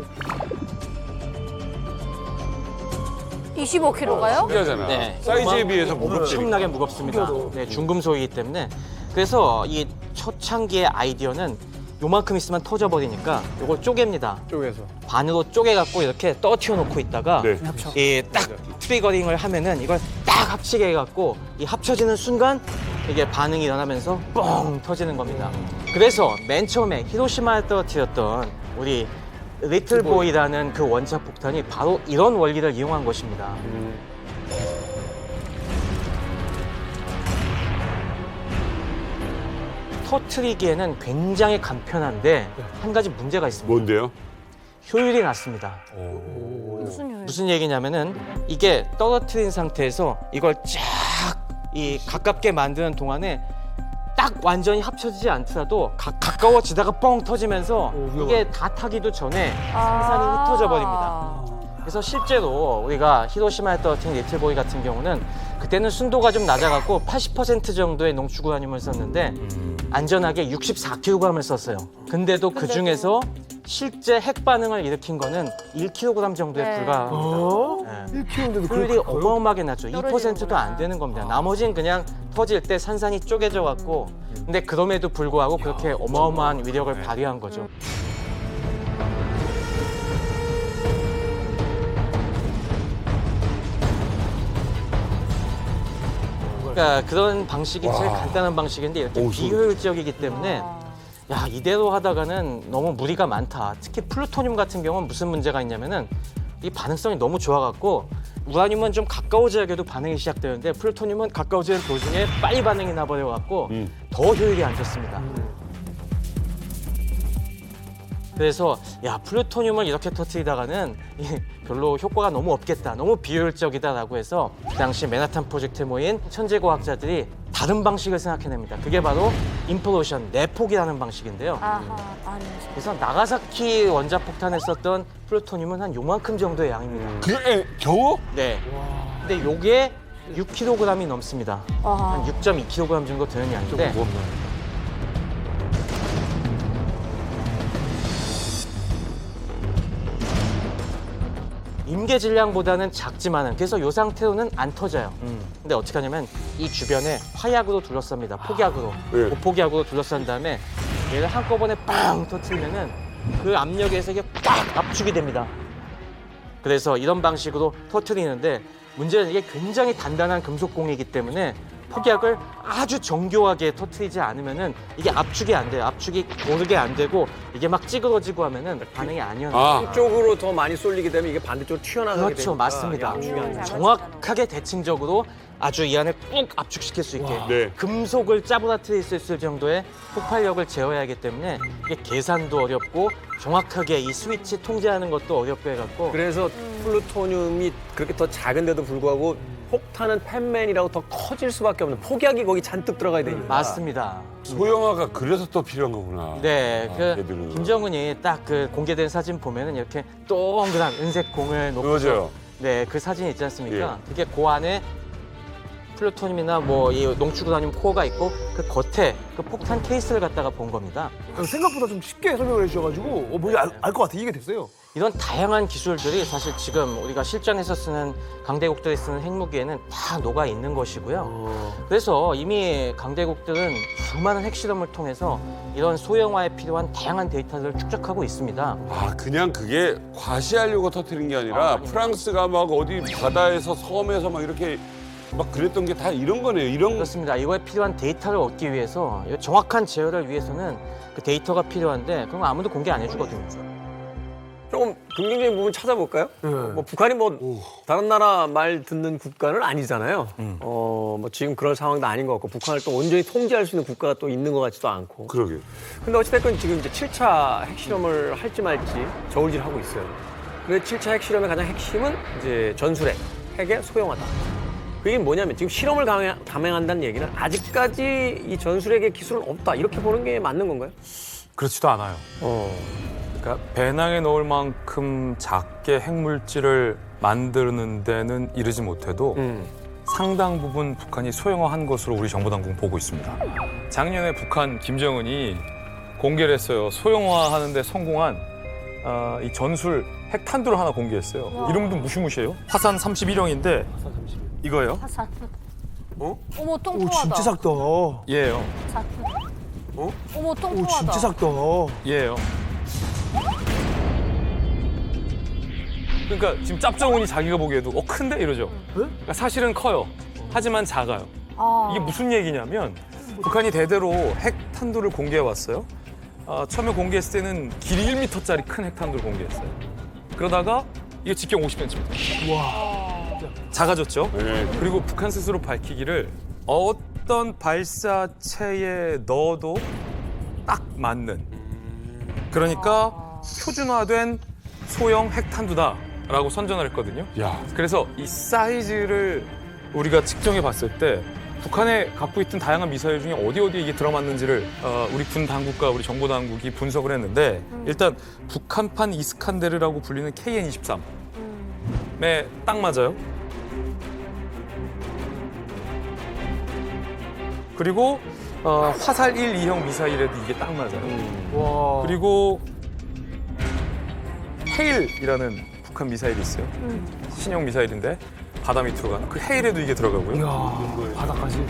25kg가요? 신기하잖아. 네. 사이즈에 비해서 무겁지. 엄청나게 무겁습니다. 네, 중금속이기 때문에. 그래서 이 초창기의 아이디어는 요만큼 있으면 터져버리니까 이걸 쪼갭니다. 쪼개서. 반으로 쪼개갖고 이렇게 떠튀어 놓고 있다가 이 딱 트리거링을 하면은 이걸 딱 합치게 해갖고 이 합쳐지는 순간 이게 반응이 일어나면서 뻥 터지는 겁니다. 그래서 맨 처음에 히로시마에 떨어뜨렸던 우리 리틀보이라는 그 원자 폭탄이 바로 이런 원리를 이용한 것입니다. 터트리기에는 굉장히 간편한데 한 가지 문제가 있습니다. 뭔데요? 효율이 낮습니다. 무슨 효율? 무슨 얘기냐면은 이게 떨어뜨린 상태에서 이걸 쫙 이 가깝게 만드는 동안에 딱 완전히 합쳐지지 않더라도 가까워지다가 뻥 터지면서 이게 다 타기도 전에 생산이 흩어져 버립니다. 그래서 실제로 우리가 히로시마에 떨어뜨린 리틀보이 같은 경우는 그때는 순도가 좀 낮아갖고 80% 정도의 농축 우라늄을 썼는데 안전하게 64kg을 썼어요. 근데도 그 중에서 실제 핵 반응을 일으킨 거는 1kg 정도에 불과합니다. 네. 1kg인데도 효율이 어마어마하게 낮죠. 2%도 안 되는 겁니다. 나머지는 그냥 터질 때 산산이 쪼개져 갖고 근데 그럼에도 불구하고 그렇게 어마어마한 위력을 발휘한 거죠. 그러니까 그런 방식이 제일 간단한 방식인데 이렇게 비효율적이기 때문에 야 이대로 하다가는 너무 무리가 많다. 특히 플루토늄 같은 경우는 무슨 문제가 있냐면은 이 반응성이 너무 좋아갖고 우라늄은 좀 가까워져야도 반응이 시작되는데 플루토늄은 가까워지는 도중에 빨리 반응이 나버려갖고 더 효율이 안 좋습니다. 그래서 야 플루토늄을 이렇게 터뜨리다가는 별로 효과가 너무 없겠다, 너무 비효율적이다라고 해서 그 당시 맨하탄 프로젝트에 모인 천재과학자들이 다른 방식을 생각해냅니다. 그게 바로 임플로션, 내폭이라는 방식인데요. 그래서 나가사키 원자폭탄에 썼던 플루토늄은 한 요만큼 정도의 양입니다. 그래 겨우? 네. 근데 요게 6kg이 넘습니다. 한 6.2kg 정도 되는 양인데. 임계 질량보다는 작지만은 그래서 이 상태로는 안 터져요. 근데 어떻게 하냐면 이 주변에 화약으로 둘러쌉니다. 폭약으로. 고폭약으로 둘러싼 다음에 얘를 한꺼번에 빵 터뜨리면은 그 압력에서 이게 꽉 압축이 됩니다. 그래서 이런 방식으로 터뜨리는데 문제는 이게 굉장히 단단한 금속공이기 때문에 폭약을 아주 정교하게 터뜨리지 않으면은 이게 압축이 안 돼요. 압축이 고르게 안 되고 이게 막 찌그러지고 하면은 반응이 안 일어나요. 한쪽으로 더 많이 쏠리게 되면 이게 반대쪽으로 튀어나가게 되니까. 그렇죠, 맞습니다. 정확하게 대칭적으로 아주 이 안에 꾹 압축시킬 수 있게 금속을 짜부라뜨릴 수 있을 정도의 폭발력을 제어해야 하기 때문에 이게 계산도 어렵고 정확하게 이 스위치 통제하는 것도 어렵고 해갖고 그래서 플루토늄이 그렇게 더 작은데도 불구하고 폭탄은 팬맨이라고 더 커질 수밖에 없는 폭약이 거기 잔뜩 들어가야 되니까. 맞습니다. 소형화가 그래서 또 필요한 거구나. 네, 걔들은. 김정은이 딱 그 공개된 사진 보면은 이렇게 동그란 은색 공을 놓고 맞아요. 네, 그 사진이 있지 않습니까? 그게 그 안에 플루토늄이나 뭐 이 농축우라늄 코어가 있고 그 겉에 그 폭탄 케이스를 갖다가 본 겁니다. 생각보다 좀 쉽게 설명을 해주셔가지고 뭔지 알 것 같아. 이해가 됐어요. 이런 다양한 기술들이 사실 지금 우리가 실전에서 쓰는 강대국들이 쓰는 핵무기에는 다 녹아 있는 것이고요. 그래서 이미 강대국들은 수많은 핵실험을 통해서 이런 소형화에 필요한 다양한 데이터들을 축적하고 있습니다. 아, 그냥 그게 과시하려고 터뜨린 게 아니라 프랑스가 막 어디 바다에서 섬에서 막 이렇게 막 그랬던 게 다 이런 거네요. 이런 그렇습니다. 이거에 필요한 데이터를 얻기 위해서 정확한 제어를 위해서는 그 데이터가 필요한데 그런 거 아무도 공개 안 해주거든요. 조금 긍정적인 부분 찾아볼까요? 뭐 북한이 뭐 다른 나라 말 듣는 국가는 아니잖아요. 뭐 지금 그런 상황도 아닌 것 같고 북한을 또 온전히 통제할 수 있는 국가가 또 있는 것 같지도 않고. 그러게. 근데 어찌됐건 지금 이제 7차 핵실험을 할지 말지 저울질하고 있어요. 근데 7차 핵실험의 가장 핵심은 이제 전술핵, 핵의 소형화다. 그게 뭐냐면 지금 실험을 감행한다는 얘기는 아직까지 이 전술핵의 기술은 없다. 이렇게 보는 게 맞는 건가요? 그렇지도 않아요. 그러니까 배낭에 넣을 만큼 작게 핵물질을 만드는 데는 이르지 못해도 상당 부분 북한이 소형화한 것으로 우리 정보당국은 보고 있습니다. 작년에 북한 김정은이 공개를 했어요. 소형화하는 데 성공한 이 전술 핵탄두를 하나 공개했어요. 와. 이름도 무시무시해요. 화산 31형인데 이거예요. 화산. 어? 어머 똥통하다. 작다. 얘예요. 어머 똥통하다. 작다. 얘예요. 그러니까 지금 짭정훈이 자기가 보기에도 큰데 이러죠. 그러니까 사실은 커요. 하지만 작아요. 이게 무슨 얘기냐면 북한이 대대로 핵탄두를 공개해 왔어요. 처음에 공개했을 때는 길이 1m짜리 큰 핵탄두를 공개했어요. 그러다가 이게 직경 50cm. 와. 작아졌죠. 그리고 북한 스스로 밝히기를 어떤 발사체에 넣어도 딱 맞는, 그러니까 표준화된 소형 핵탄두다라고 선전을 했거든요. 그래서 이 사이즈를 우리가 측정해 봤을 때 북한에 갖고 있던 다양한 미사일 중에 어디에 이게 들어맞는지를 우리 군 당국과 우리 정보 당국이 분석을 했는데 일단 북한판 이스칸데르라고 불리는 KN-23에 딱 맞아요. 그리고 화살 1, 2형 미사일에도 이게 딱 맞아요. 그리고 헤일이라는 북한 미사일이 있어요. 신형 미사일인데 바다 밑으로 가는 그 헤일에도 이게 들어가고요. 이야, 바다까지.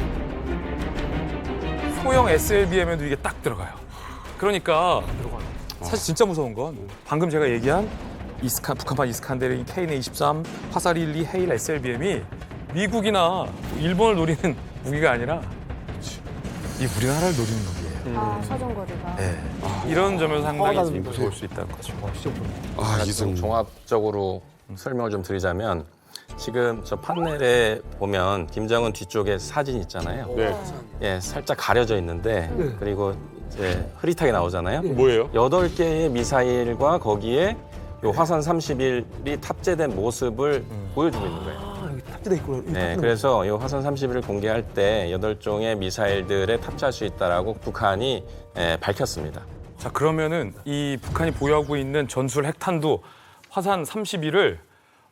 소형 SLBM에도 이게 딱 들어가요. 그러니까 사실 진짜 무서운 건 방금 제가 얘기한 북한판 이스칸데르인 KN-23, 화살 1, 2, 헤일 SLBM이 미국이나 일본을 노리는 무기가 아니라 이 우리나라를 노리는 무기예요. 사정거리가. 네. 이런 점에서 상당히 무서울 수 있다는 거죠. 좀 종합적으로 설명을 좀 드리자면 지금 저 판넬에 보면 김정은 뒤쪽에 사진 있잖아요. 예, 살짝 가려져 있는데 그리고 이제 흐릿하게 나오잖아요. 뭐예요? 8개의 미사일과 거기에 요 화산 31이 탑재된 모습을 보여주고 있는 거예요. 여기 탑재돼 있구나. 네, 그래서 이 화산 31을 공개할 때 8종의 미사일들에 탑재할 수 있다라고 북한이 밝혔습니다. 자, 그러면은 이 북한이 보유하고 있는 전술 핵탄두 화산 31을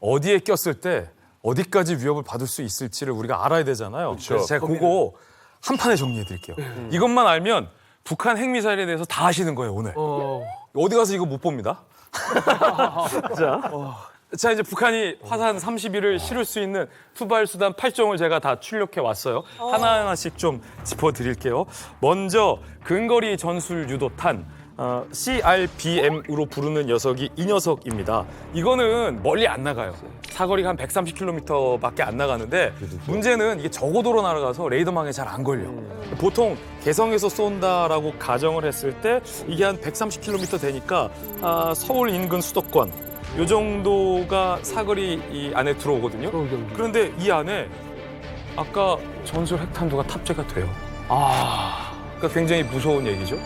어디에 꼈을 때 어디까지 위협을 받을 수 있을지를 우리가 알아야 되잖아요. 그래서 제가 그거 한 판에 정리해 드릴게요. 이것만 알면 북한 핵미사일에 대해서 다 아시는 거예요, 오늘. 어디 가서 이거 못 봅니다. 자, 이제 북한이 화산 31을 실을 수 있는 투발 수단 8종을 제가 다 출력해 왔어요. 하나하나씩 좀 짚어드릴게요. 먼저 근거리 전술 유도탄 CRBM으로 부르는 녀석이 이 녀석입니다. 이거는 멀리 안 나가요. 사거리가 한 130km밖에 안 나가는데 문제는 이게 저고도로 날아가서 레이더망에 잘 안 걸려. 보통 개성에서 쏜다라고 가정을 했을 때 이게 한 130km 되니까 서울 인근 수도권 요 정도가 사거리 이 안에 들어오거든요. 그런데 이 안에 아까 전술 핵탄두가 탑재가 돼요. 그러니까 굉장히 무서운 얘기죠.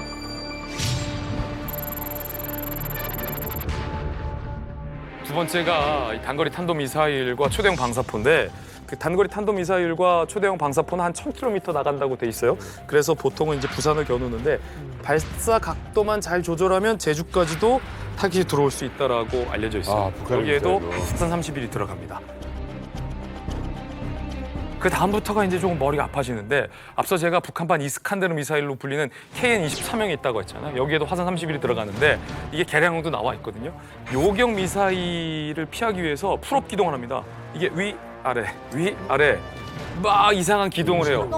두 번째가 단거리 탄도미사일과 초대형 방사포인데 그 단거리 탄도미사일과 초대형 방사포는 한 1000km 나간다고 돼 있어요. 그래서 보통은 이제 부산을 겨누는데 발사 각도만 잘 조절하면 제주까지도 타깃이 들어올 수 있다라고 알려져 있어요. 북한의 여기에도 미사일로. 화산 31이 들어갑니다. 그 다음부터가 이제 조금 머리가 아파지는데 앞서 제가 북한판 이스칸데르 미사일로 불리는 KN-23형이 있다고 했잖아요. 여기에도 화산 31이 들어가는데 이게 개량형도 나와 있거든요. 요격 미사일을 피하기 위해서 풀업 기동을 합니다. 이게 위, 아래 막 이상한 기동을 해요.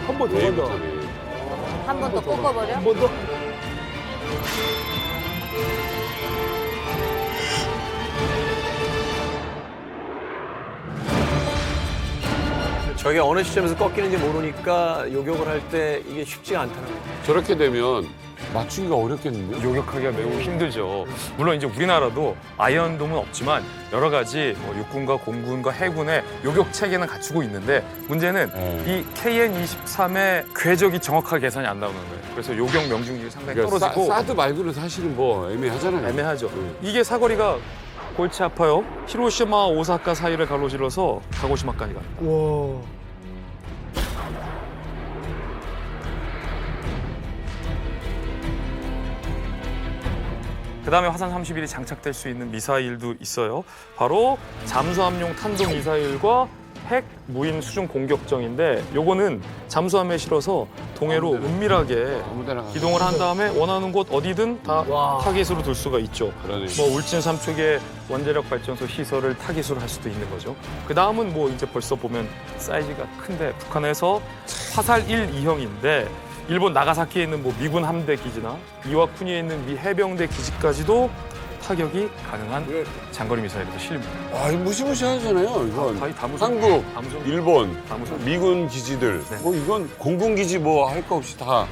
한 번 더 간다. 한 번 더 꺾어버려? 한 번 더. 저게 어느 시점에서 꺾이는지 모르니까 요격을 할 때 이게 쉽지가 않다는 거예요. 저렇게 되면 맞추기가 어렵겠는데요? 요격하기가 매우 힘들죠. 물론 이제 우리나라도 아이언돔은 없지만 여러 가지 뭐 육군과 공군과 해군의 요격 체계는 갖추고 있는데 문제는 이 KN-23의 궤적이 정확하게 계산이 안 나오는 거예요. 그래서 요격 명중률이 상당히 그러니까 떨어지고 사드 말고는 사실은 뭐 애매하잖아요. 애매하죠. 이게 사거리가 골치 아파요. 히로시마, 오사카 사이를 가로질러서 가고시마까지 갑니다. 와. 그다음에 화산 31이 장착될 수 있는 미사일도 있어요. 바로 잠수함용 탄도 미사일과 핵 무인 수중 공격정인데 요거는 잠수함에 실어서 동해로 은밀하게 기동을 한 다음에 원하는 곳 어디든 다 타깃으로 둘 수가 있죠. 뭐 울진 삼척의 원자력 발전소 시설을 타깃으로 할 수도 있는 거죠. 그 다음은 뭐 이제 벌써 보면 사이즈가 큰데 북한에서 화살 1, 2형인데 일본 나가사키에 있는 뭐 미군 함대 기지나 이와쿠니에 있는 미 해병대 기지까지도 타격이 가능한 장거리 미사일도 실립니다. 아, 이거 무시무시하잖아요. 이건 한국, 일본, 미군 기지들, 뭐 이건 공군 기지 뭐 할 거 없이 다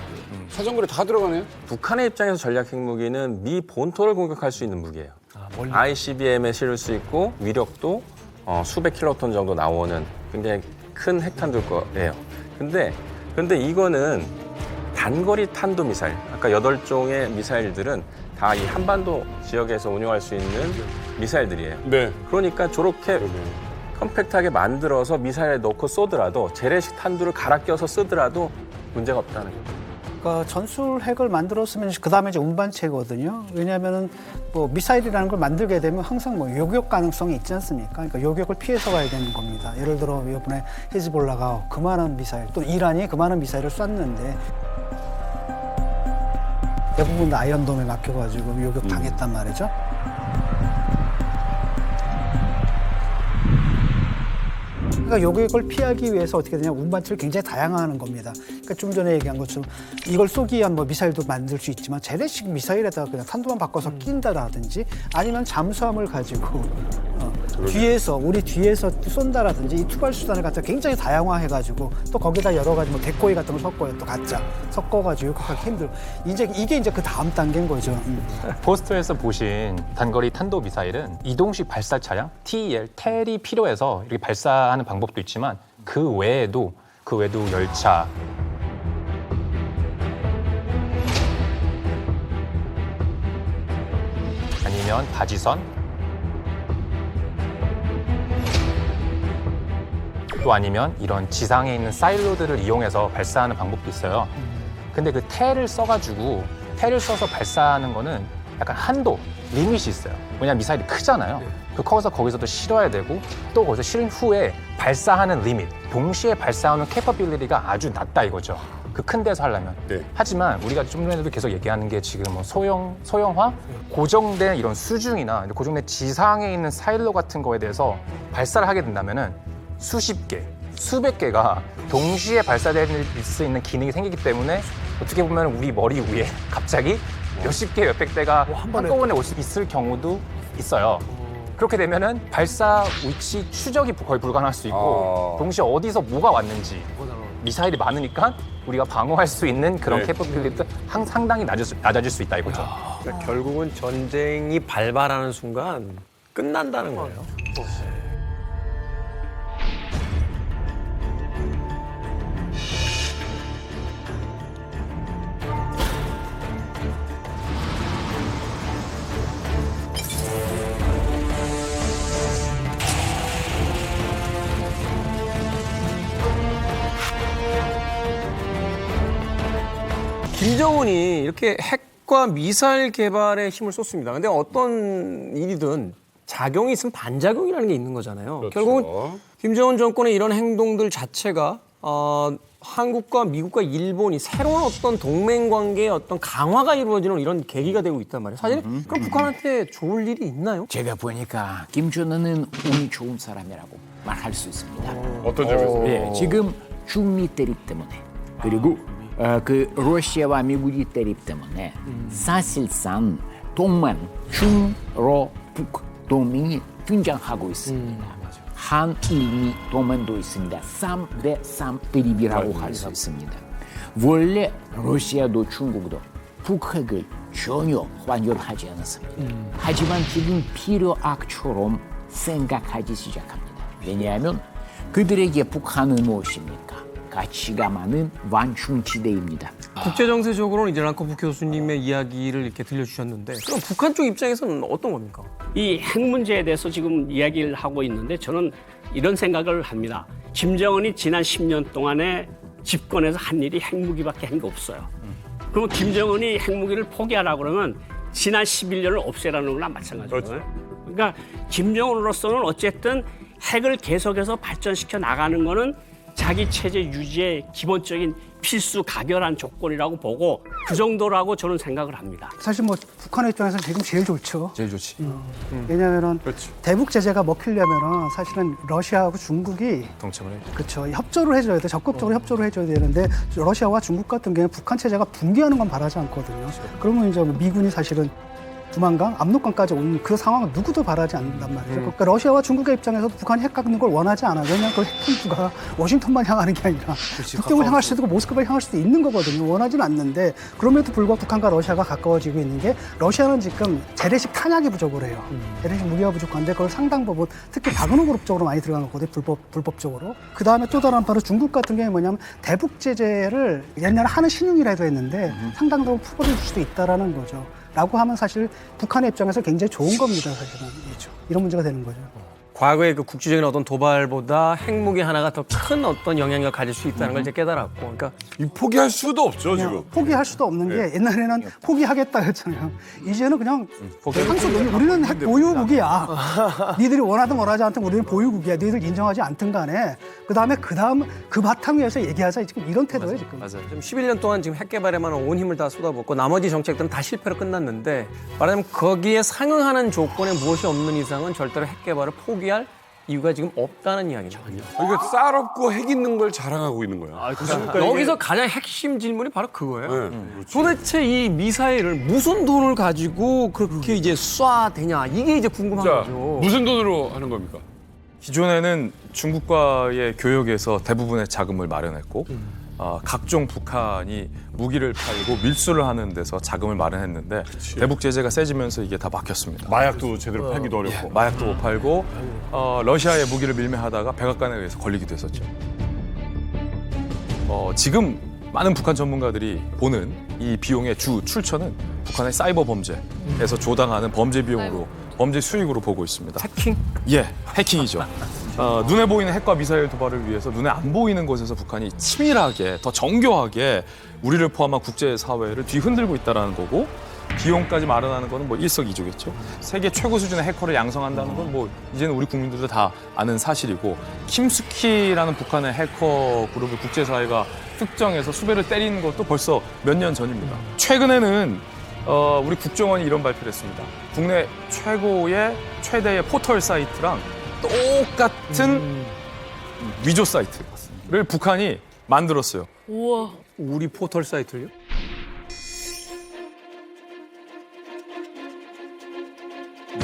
사정거리 다 들어가네요. 북한의 입장에서 전략 핵무기는 미 본토를 공격할 수 있는 무기예요. ICBM에 실을 수 있고 위력도 수백 킬로톤 정도 나오는 굉장히 큰 핵탄두일 거예요. 근데 이거는 단거리 탄도 미사일, 아까 8종의 미사일들은 다 이 한반도 지역에서 운용할 수 있는 미사일들이에요. 네. 그러니까 저렇게 컴팩트하게 만들어서 미사일에 넣고 쏘더라도 재래식 탄두를 갈아 껴서 쓰더라도 문제가 없다는 거예요. 그러니까 전술 핵을 만들었으면 그 다음에 이제 운반체거든요. 왜냐하면은 뭐 미사일이라는 걸 만들게 되면 항상 뭐 요격 가능성이 있지 않습니까? 그러니까 요격을 피해서 가야 되는 겁니다. 예를 들어 이번에 히즈볼라가 그만한 미사일, 또 이란이 그만한 미사일을 쐈는데 대부분 다 아이언돔에 막혀가지고 요격 당했단 말이죠. 그러니까 요격을 피하기 위해서 어떻게 되냐, 운반체를 굉장히 다양화하는 겁니다. 그러니까 좀 전에 얘기한 것처럼 이걸 쏘기 위한 뭐 미사일도 만들 수 있지만 재래식 미사일에다가 그냥 탄도만 바꿔서 낀다라든지 아니면 잠수함을 가지고 뒤에서 우리 뒤에서 쏜다라든지 이 투발 수단을 갖다 굉장히 다양화해가지고 또 거기다 여러 가지 뭐 데코이 같은 걸 섞어요. 또 가짜 섞어가지고 요격하기 힘들고 이게 이제 그 다음 단계인 거죠. 포스터에서 보신 단거리 탄도 미사일은 이동식 발사 차량 TEL, 텔이 필요해서 이렇게 발사하는 방법도 있지만 그 외에도 열차, 아니면 바지선, 또 아니면 이런 지상에 있는 사일로드를 이용해서 발사하는 방법도 있어요. 근데 그 텔을 써서 발사하는 거는 약간 한도, 리밋이 있어요. 왜냐면 미사일이 크잖아요. 거기서도 실어야 되고 또 거기서 실은 후에 발사하는 리밋, 동시에 발사하는 캐퍼빌리티가 아주 낮다 이거죠. 그 큰 데서 하려면. 하지만 우리가 좀 전에도 계속 얘기하는 게 지금 뭐 소형화, 고정된 이런 수중이나 고정된 지상에 있는 사일로 같은 거에 대해서 발사를 하게 된다면은 수십 개, 수백 개가 동시에 발사될 수 있는 기능이 생기기 때문에 어떻게 보면 우리 머리 위에 갑자기 몇십 개, 몇백 대가 한꺼번에 올 수 있을 경우도 있어요. 그렇게 되면은 발사 위치 추적이 거의 불가능할 수 있고 동시에 어디서 뭐가 왔는지 미사일이 많으니까 우리가 방어할 수 있는 그런 캐퍼빌리티도 상당히 낮아질 수 있다 이거죠. 그러니까 결국은 전쟁이 발발하는 순간 끝난다는 거예요. 김정은이 이렇게 핵과 미사일 개발에 힘을 쏟습니다. 근데 어떤 일이든 작용이 있으면 반작용이라는 게 있는 거잖아요. 그렇죠. 결국은 김정은 정권의 이런 행동들 자체가 한국과 미국과 일본이 새로운 어떤 동맹 관계의 어떤 강화가 이루어지는 이런 계기가 되고 있단 말이에요. 사실 그럼 북한한테 좋을 일이 있나요? 제가 보니까 김정은은 운이 좋은 사람이라고 말할 수 있습니다. 어떤 점에서? 네, 지금 중미 대립 때문에 그리고 그 러시아와 미국이 대립 때문에 사실상 동맹 중러 북 동맹이 등장하고 있습니다. 한일미 동맹도 있습니다. 3대3 대립이라고 할 수 있습니다. 원래 러시아도 중국도 북핵을 전혀 환영하지 않았습니다. 하지만 지금 필요악처럼 생각하기 시작합니다. 왜냐하면 그들에게 북한은 무엇입니까? 가치가 많은 완충지대입니다. 국제정세적으로는 이제 랑커프 교수님의 이야기를 이렇게 들려주셨는데 그럼 북한 쪽 입장에서는 어떤 겁니까? 이 핵 문제에 대해서 지금 이야기를 하고 있는데 저는 이런 생각을 합니다. 김정은이 지난 10년 동안에 집권해서 한 일이 핵무기밖에 한 게 없어요. 그러면 김정은이 핵무기를 포기하라고 그러면 지난 11년을 없애라는 거랑 마찬가지거든요. 그러니까 김정은으로서는 어쨌든 핵을 계속해서 발전시켜 나가는 거는 자기 체제 유지의 기본적인 필수 가결한 조건이라고 보고 그 정도라고 저는 생각을 합니다. 사실 뭐 북한의 입장에서 지금 제일 좋죠. 제일 좋지. 왜냐하면은 대북 제재가 먹히려면은 사실은 러시아하고 중국이 동참을 해. 그렇죠. 협조를 해줘야 돼. 적극적으로 협조를 해줘야 되는데 러시아와 중국 같은 경우는 북한 체제가 붕괴하는 건 바라지 않거든요. 그러면 이제 미군이 사실은 두만강, 압록강까지 온 그 상황은 누구도 바라지 않는단 말이죠. 그러니까 러시아와 중국의 입장에서도 북한이 핵 갖는 걸 원하지 않아요. 왜냐하면 그 핵군주가 워싱턴만 향하는 게 아니라 북경을 향할 수도 있고 모스크바를 향할 수도 있는 거거든요. 원하지는 않는데 그럼에도 불구하고 북한과 러시아가 가까워지고 있는 게 러시아는 지금 재래식 탄약이 부족을 해요. 재래식 무기가 부족한데 그걸 상당 부분 특히 바그너 그룹 쪽으로 많이 들어간 거거든요. 불법적으로. 그다음에 또 다른 바로 중국 같은 경우에 뭐냐면 대북 제재를 옛날에 하는 신용이라도 했는데 상당 부분 풀어줄 수도 있다라는 거죠. 라고 하면 사실 북한의 입장에서 굉장히 좋은 겁니다, 사실은. 그렇죠. 이런 문제가 되는 거죠. 과거의 그 국제적인 어떤 도발보다 핵무기 하나가 더 큰 어떤 영향력을 가질 수 있다는 걸 이제 깨달았고, 그러니까 포기할 수도 없죠 지금. 포기할 수도 없는 게 옛날에는 포기하겠다 했잖아요. 이제는 그냥 항상 우리는 핵 보유국이야. 니들이 원하든 원하지 않든 우리는 보유국이야. 니들 인정하지 않든 간에 그 바탕 위에서 얘기하자. 지금 이런 태도예요 지금. 맞아요. 지금 11년 동안 지금 핵 개발에만 온 힘을 다 쏟아붓고 나머지 정책들은 다 실패로 끝났는데 말하자면 거기에 상응하는 조건에 무엇이 없는 이상은 절대로 핵 개발을 포기할 이유가 지금 없다는 이야기죠. 그러니까 쌀 없고 핵 있는 걸 자랑하고 있는 거야. 그러니까 여기서 가장 핵심 질문이 바로 그거예요. 도대체 이 미사일을 무슨 돈을 가지고 그렇게 이제 쏴대냐 이게 이제 궁금한 거죠. 무슨 돈으로 하는 겁니까? 기존에는 중국과의 교역에서 대부분의 자금을 마련했고 각종 북한이 무기를 팔고 밀수를 하는 데서 자금을 마련했는데 대북 제재가 세지면서 이게 다 막혔습니다. 마약도 제대로 팔기도 어렵고. 마약도 못 팔고 러시아의 무기를 밀매하다가 백악관에 의해서 걸리기도 했었죠. 지금 많은 북한 전문가들이 보는 이 비용의 주 출처는 북한의 사이버 범죄에서 조당하는 범죄 비용으로 범죄 수익으로 보고 있습니다. 해킹? 예, 해킹이죠. 눈에 보이는 핵과 미사일 도발을 위해서 눈에 안 보이는 곳에서 북한이 치밀하게 더 정교하게 우리를 포함한 국제사회를 뒤흔들고 있다는 거고 비용까지 마련하는 거는 뭐 일석이조겠죠. 세계 최고 수준의 해커를 양성한다는 건 뭐 이제는 우리 국민들도 다 아는 사실이고 김스키라는 북한의 해커 그룹을 국제사회가 특정해서 수배를 때리는 것도 벌써 몇 년 전입니다. 최근에는 우리 국정원이 이런 발표를 했습니다. 국내 최대의 포털 사이트랑 똑같은 위조 사이트를 북한이 만들었어요. 우와. 우리 포털 사이트요?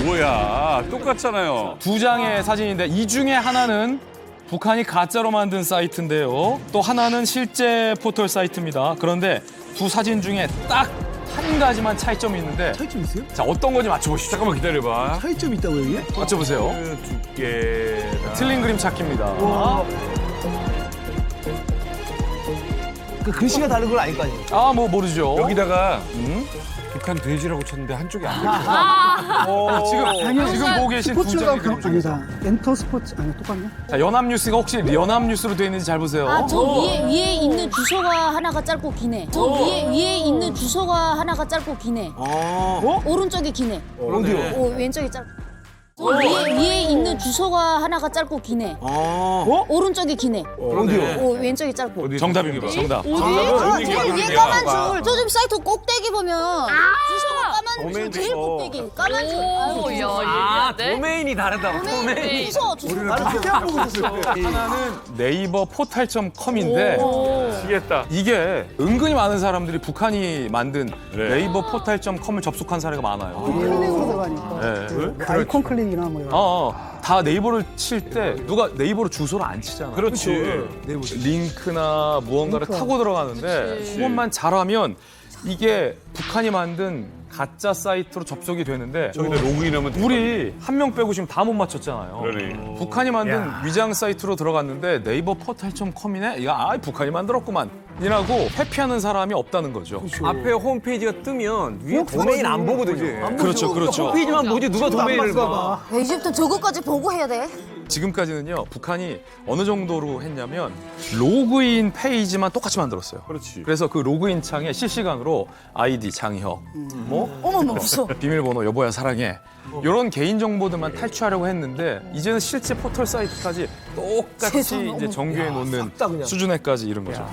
뭐야, 똑같잖아요. 두 장의 사진인데 이 중에 하나는 북한이 가짜로 만든 사이트인데요. 또 하나는 실제 포털 사이트입니다. 그런데 두 사진 중에 딱 한 가지만 차이점이 있는데 차이점 있어요? 자, 어떤 건지 맞춰보시죠. 잠깐만 기다려봐. 차이점 있다고요, 이게? 맞춰보세요. 두께랑 틀린 그림 찾기입니다. 그 글씨가 다른 건 아닐 거 아니에요? 아, 뭐 모르죠. 여기다가 북한 돼지라고 쳤는데 한쪽이 안 돼요. 지금 보고 계신 두 스포츠가 장이 그런 아니다. 엔터 스포츠 아니 똑같네. 자, 연합뉴스가 혹시 연합뉴스로 되어 있는지 잘 보세요. 아, 저 위에 있는 주소가 하나가 짧고 기네. 저 위에 있는 주소가 하나가 짧고 기네. 오른쪽이 기네. 어디요? 왼쪽이 짧고. 저 위에 있는 주소가 하나가 짧고 기네. 오른쪽이 기네. 어디요? 왼쪽이 짧고. 정답입니다. 정답. 어디? 위에 까만 줄. 저 좀 사이트 꼭대기 보면 주소가 까만 줄 제일 꼭대기. 까만 줄. 도메인이 다르다. 도메인. 주소. 하나는 네이버 포탈.com인데 이게 은근히 많은 사람들이 북한이 만든 네이버 포탈.com을 접속한 사례가 많아요. 클릭으로 들어가니까. 네. 아이콘 클릭이나 뭐 이런. 다 네이버를 칠 때 누가 네이버로 주소를 안 치잖아. 그렇지. 링크나 무언가를 타고 들어가는데 그것만 잘하면 이게 북한이 만든 가짜 사이트로 접속이 되는데 저기다 로그인하면 우리 한 명 빼고 지금 다 못 맞췄잖아요. 그러네. 북한이 만든 위장 사이트로 들어갔는데 네이버 포탈.com이네? 야, 북한이 만들었구만. 이라고 회피하는 사람이 없다는 거죠. 앞에 홈페이지가 뜨면 위에 도메인 안 보거든요. 그렇죠, 그렇죠. 홈페이지만 보지 누가 도메인을 봐. 이제부터 저거까지 보고 해야 돼. 지금까지는요, 북한이 어느 정도로 했냐면 로그인 페이지만 똑같이 만들었어요. 그렇지. 그래서 그 로그인 창에 실시간으로 아이디 장혁, 어머머 무서워. 비밀번호 여보야 사랑해. 이런 개인 정보들만 탈취하려고 했는데 이제는 실제 포털 사이트까지 똑같이 세상에, 이제 정교해 놓는 수준에까지 이른 거죠.